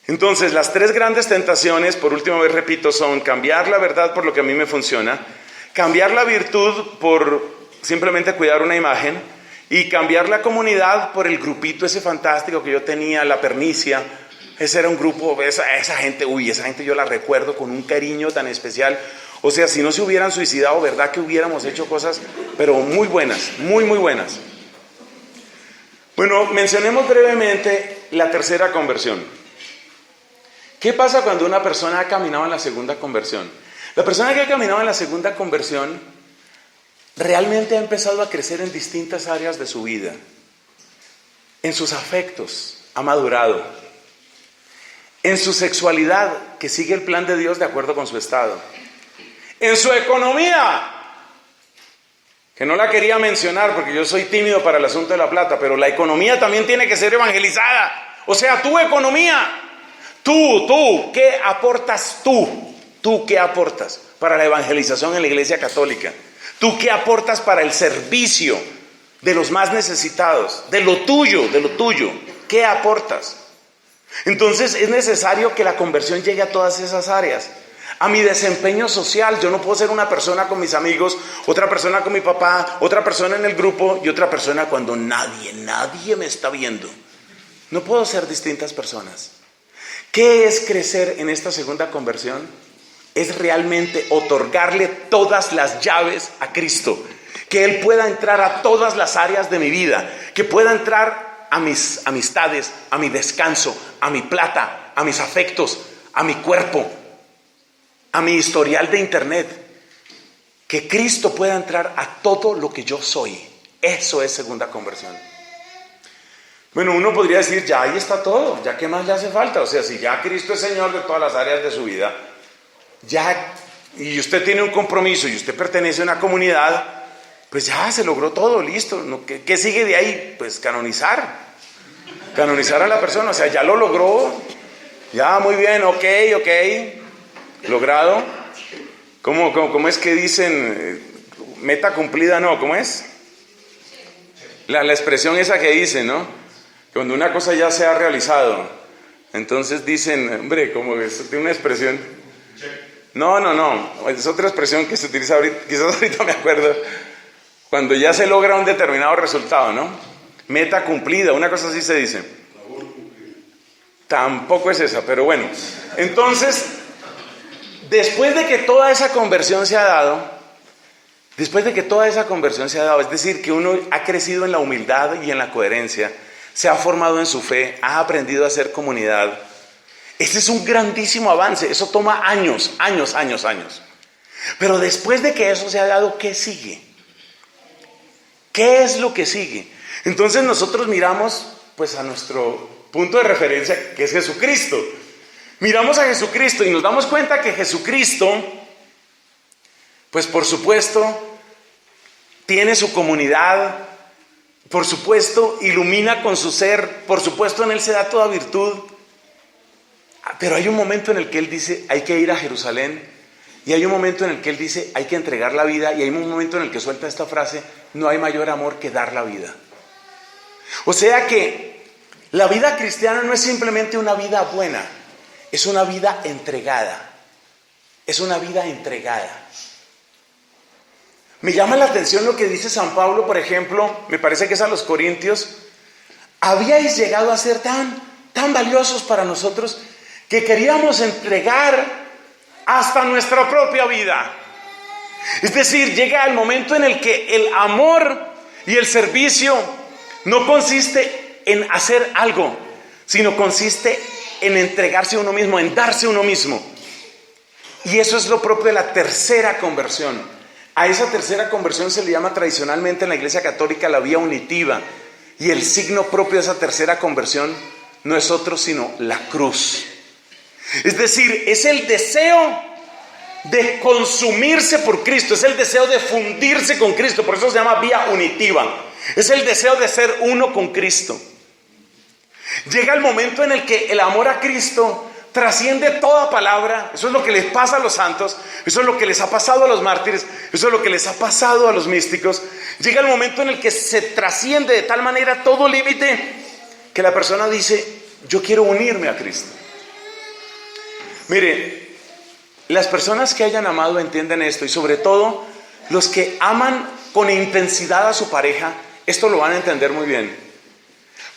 Entonces las tres grandes tentaciones, por última vez repito, son cambiar la verdad por lo que a mí me funciona, cambiar la virtud por simplemente cuidar una imagen y cambiar la comunidad por el grupito ese fantástico que yo tenía, la pernicia. Ese era un grupo, esa gente, esa gente yo la recuerdo con un cariño tan especial. O sea, si no se hubieran suicidado, ¿verdad que hubiéramos hecho cosas, pero muy buenas, muy, muy buenas? Bueno, mencionemos brevemente la tercera conversión. ¿Qué pasa cuando una persona ha caminado en la segunda conversión? La persona que ha caminado en la segunda conversión realmente ha empezado a crecer en distintas áreas de su vida. En sus afectos, ha madurado. En su sexualidad, que sigue el plan de Dios de acuerdo con su estado. En su economía, que no la quería mencionar porque yo soy tímido para el asunto de la plata, pero la economía también tiene que ser evangelizada. O sea, tu economía, tú, ¿qué aportas tú? ¿Tú qué aportas para la evangelización en la Iglesia Católica? ¿Tú qué aportas para el servicio de los más necesitados? De lo tuyo, ¿qué aportas? Entonces es necesario que la conversión llegue a todas esas áreas. A mi desempeño social, yo no puedo ser una persona con mis amigos, otra persona con mi papá, otra persona en el grupo y otra persona cuando nadie me está viendo. No puedo ser distintas personas. ¿Qué es crecer en esta segunda conversión? Es realmente otorgarle todas las llaves a Cristo. Que Él pueda entrar a todas las áreas de mi vida. Que pueda entrar a mis amistades, a mi descanso, a mi plata, a mis afectos, a mi cuerpo, a mi historial de internet. Que Cristo pueda entrar a todo lo que yo soy. Eso es segunda conversión. Bueno, uno podría decir, ya ahí está todo, ya qué más le hace falta. O sea, si ya Cristo es Señor de todas las áreas de su vida, ya, y usted tiene un compromiso y usted pertenece a una comunidad, pues ya se logró todo, listo. ¿Qué sigue de ahí? Pues canonizar a la persona. O sea, ya lo logró, ya muy bien, ok, logrado. ¿Cómo es que dicen? Meta cumplida, ¿no? ¿Cómo es? La expresión esa que dicen, ¿no? Cuando una cosa ya se ha realizado, entonces dicen, hombre, como es una expresión. No, es otra expresión que se utiliza ahorita, quizás ahorita me acuerdo, cuando ya se logra un determinado resultado, ¿no? Meta cumplida, una cosa así se dice. Tampoco es esa, pero bueno. Entonces, después de que toda esa conversión se ha dado, es decir, que uno ha crecido en la humildad y en la coherencia, se ha formado en su fe, ha aprendido a hacer comunidad. Ese es un grandísimo avance, eso toma años. Pero después de que eso se ha dado, ¿qué sigue? ¿Qué es lo que sigue? Entonces nosotros miramos pues a nuestro punto de referencia, que es Jesucristo. Miramos a Jesucristo y nos damos cuenta que Jesucristo, pues por supuesto, tiene su comunidad, por supuesto, ilumina con su ser, por supuesto en Él se da toda virtud. Pero hay un momento en el que Él dice, hay que ir a Jerusalén. Y hay un momento en el que Él dice, hay que entregar la vida. Y hay un momento en el que suelta esta frase, no hay mayor amor que dar la vida. O sea que La vida cristiana no es simplemente una vida buena, es una vida entregada. Es una vida entregada. Me llama la atención lo que dice San Pablo, por ejemplo, me parece que es a los Corintios. Habíais llegado a ser tan valiosos para nosotros que queríamos entregar hasta nuestra propia vida. Es decir, llega el momento en el que el amor y el servicio no consiste en hacer algo, sino consiste en entregarse a uno mismo, en darse a uno mismo. Y eso es lo propio de la tercera conversión. A esa tercera conversión se le llama tradicionalmente en la Iglesia Católica la vía unitiva. Y el signo propio de esa tercera conversión no es otro sino la cruz. Es decir, es el deseo de consumirse por Cristo, es el deseo de fundirse con Cristo, por eso se llama vía unitiva. Es el deseo de ser uno con Cristo. Llega el momento en el que el amor a Cristo trasciende toda palabra. Eso es lo que les pasa a los santos, eso es lo que les ha pasado a los mártires, eso es lo que les ha pasado a los místicos. Llega el momento en el que se trasciende de tal manera todo límite que la persona dice: yo quiero unirme a Cristo. Mire, las personas que hayan amado entienden esto, y sobre todo los que aman con intensidad a su pareja, esto lo van a entender muy bien.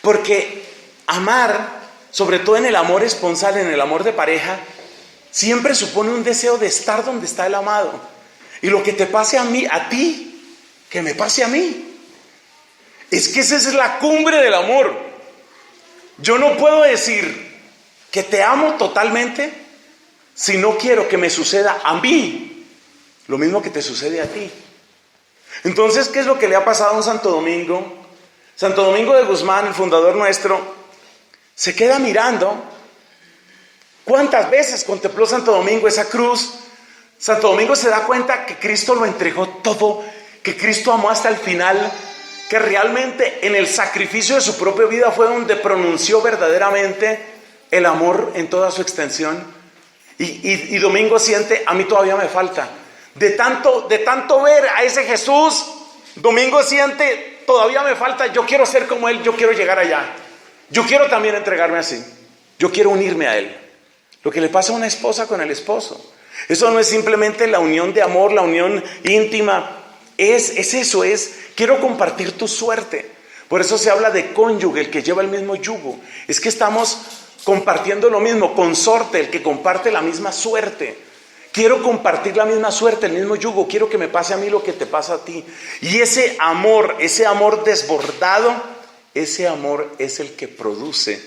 Porque amar, sobre todo en el amor esponsal, en el amor de pareja, siempre supone un deseo de estar donde está el amado. Y lo que te pase a mí, a ti, que me pase a mí. Es que esa es la cumbre del amor. Yo no puedo decir que te amo totalmente si no quiero que me suceda a mí lo mismo que te sucede a ti. Entonces, ¿qué es lo que le ha pasado a un Santo Domingo? Santo Domingo de Guzmán, el fundador nuestro, se queda mirando. ¿Cuántas veces contempló Santo Domingo esa cruz? Santo Domingo se da cuenta que Cristo lo entregó todo, que Cristo amó hasta el final, que realmente en el sacrificio de su propia vida fue donde pronunció verdaderamente el amor en toda su extensión. Y Domingo siente: a mí todavía me falta. De tanto ver a ese Jesús, Domingo siente: todavía me falta, yo quiero ser como Él, yo quiero llegar allá. Yo quiero también entregarme así. Yo quiero unirme a Él. Lo que le pasa a una esposa con el esposo. Eso no es simplemente la unión de amor, la unión íntima. Es eso, quiero compartir tu suerte. Por eso se habla de cónyuge, el que lleva el mismo yugo. Es que estamos compartiendo lo mismo. Consorte, el que comparte la misma suerte. Quiero compartir la misma suerte, el mismo yugo. Quiero que me pase a mí lo que te pasa a ti. Y ese amor desbordado, ese amor es el que produce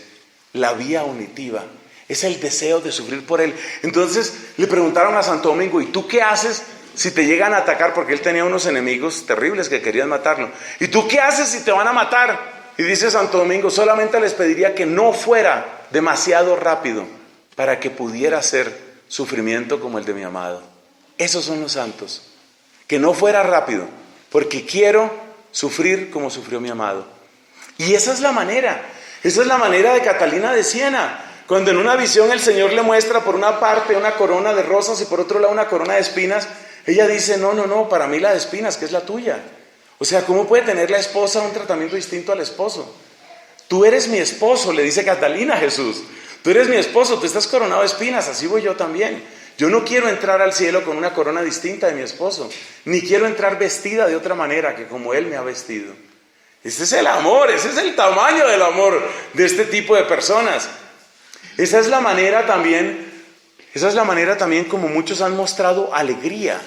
la vía unitiva. Es el deseo de sufrir por Él. Entonces le preguntaron a Santo Domingo: ¿y tú qué haces si te llegan a atacar? Porque él tenía unos enemigos terribles que querían matarlo. ¿Y tú qué haces si te van a matar? Y dice Santo Domingo: solamente les pediría que no fuera demasiado rápido para que pudiera ser sufrimiento como el de mi amado. Esos son los santos. Que no fuera rápido, porque quiero sufrir como sufrió mi amado. Y esa es la manera de Catalina de Siena. Cuando en una visión el Señor le muestra por una parte una corona de rosas y por otro lado una corona de espinas, ella dice: no, para mí la de espinas, que es la tuya. O sea, ¿cómo puede tener la esposa un tratamiento distinto al esposo? Tú eres mi esposo, le dice Catalina a Jesús. Tú eres mi esposo, tú estás coronado de espinas, así voy yo también. Yo no quiero entrar al cielo con una corona distinta de mi esposo, ni quiero entrar vestida de otra manera que como Él me ha vestido. Ese es el amor, ese es el tamaño del amor de este tipo de personas. Esa es la manera también como muchos han mostrado alegría.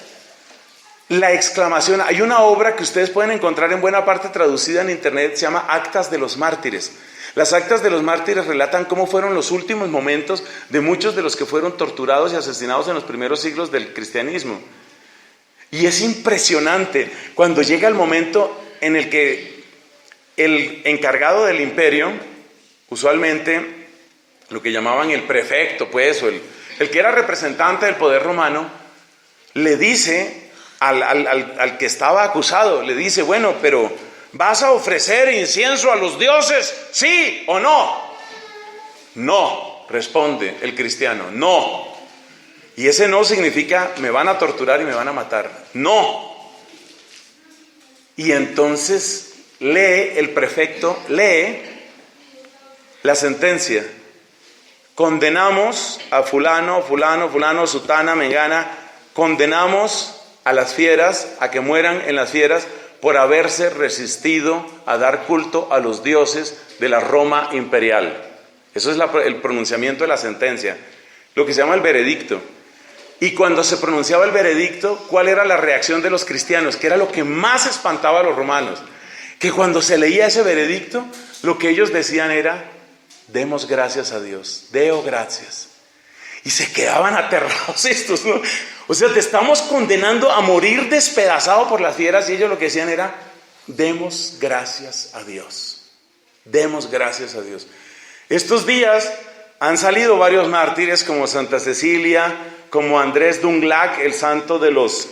La exclamación, hay una obra que ustedes pueden encontrar en buena parte traducida en internet, se llama Actas de los Mártires. Las Actas de los Mártires relatan cómo fueron los últimos momentos de muchos de los que fueron torturados y asesinados en los primeros siglos del cristianismo. Y es impresionante cuando llega el momento en el que el encargado del imperio, usualmente lo que llamaban el prefecto, pues, o el que era representante del poder romano, le dice al que estaba acusado, le dice: bueno, pero ¿vas a ofrecer incienso a los dioses? ¿Sí o no? No, responde el cristiano, no. Y ese no significa: me van a torturar y me van a matar. No. Y entonces el prefecto lee la sentencia. Condenamos a fulano, sutana, mengana, condenamos a las fieras, a que mueran en las fieras por haberse resistido a dar culto a los dioses de la Roma imperial. Eso es el pronunciamiento de la sentencia, lo que se llama el veredicto. Y cuando se pronunciaba el veredicto, ¿cuál era la reacción de los cristianos? Que era lo que más espantaba a los romanos. Que cuando se leía ese veredicto, lo que ellos decían era: demos gracias a Dios, deo gracias. Y se quedaban aterrados estos, ¿no? O sea, te estamos condenando a morir despedazado por las fieras, y ellos lo que decían era: demos gracias a Dios, demos gracias a Dios. Estos días han salido varios mártires como Santa Cecilia, como Andrés Dunglac, el santo de los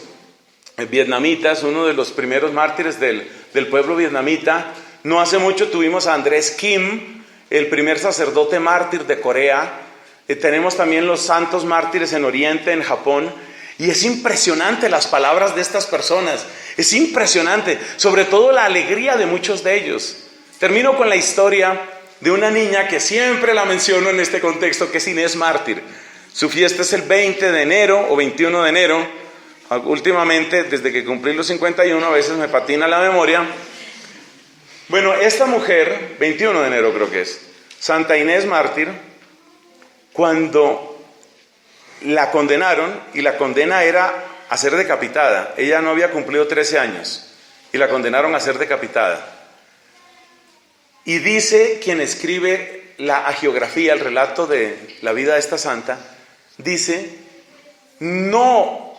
vietnamitas, uno de los primeros mártires del pueblo vietnamita. No hace mucho tuvimos a Andrés Kim, el primer sacerdote mártir de Corea. Tenemos también los santos mártires en Oriente, en Japón. Y es impresionante las palabras de estas personas. Es impresionante, sobre todo la alegría de muchos de ellos. Termino con la historia de una niña que siempre la menciono en este contexto, que es Inés Mártir. Su fiesta es el 20 de enero o 21 de enero. Últimamente, desde que cumplí los 51, a veces me patina la memoria. Bueno, esta mujer, 21 de enero creo que es, Santa Inés Mártir, cuando la condenaron, y la condena era a ser decapitada, ella no había cumplido 13 años, y la condenaron a ser decapitada. Y dice quien escribe la hagiografía, el relato de la vida de esta santa, dice: no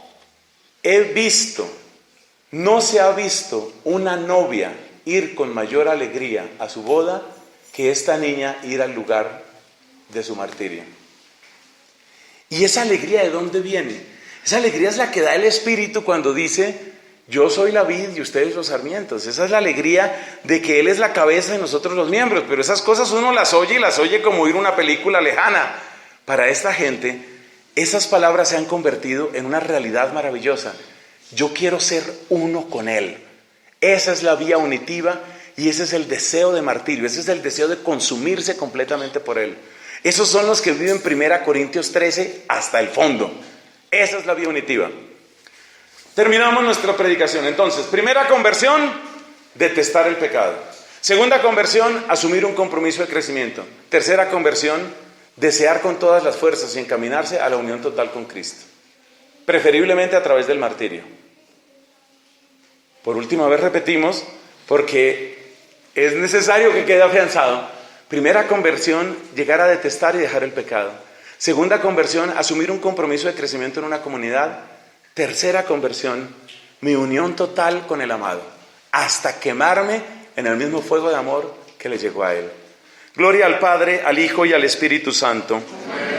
se ha visto una novia ir con mayor alegría a su boda que esta niña ir al lugar de su martirio. ¿Y esa alegría de dónde viene? Esa alegría es la que da el Espíritu cuando dice: yo soy la vid y ustedes los sarmientos. Esa es la alegría de que Él es la cabeza y nosotros los miembros. Pero esas cosas uno las oye y las oye como oír una película lejana. Para esta gente, esas palabras se han convertido en una realidad maravillosa. Yo quiero ser uno con Él. Esa es la vía unitiva y ese es el deseo de martirio. Ese es el deseo de consumirse completamente por Él. Esos son los que viven 1 Corintios 13 hasta el fondo. Esa es la vía unitiva. Terminamos nuestra predicación. Entonces, primera conversión, detestar el pecado. Segunda conversión, asumir un compromiso de crecimiento. Tercera conversión, desear con todas las fuerzas y encaminarse a la unión total con Cristo. Preferiblemente a través del martirio. Por última vez repetimos, porque es necesario que quede afianzado. Primera conversión, llegar a detestar y dejar el pecado. Segunda conversión, asumir un compromiso de crecimiento en una comunidad. Tercera conversión, mi unión total con el amado, hasta quemarme en el mismo fuego de amor que le llegó a Él. Gloria al Padre, al Hijo y al Espíritu Santo. Amén.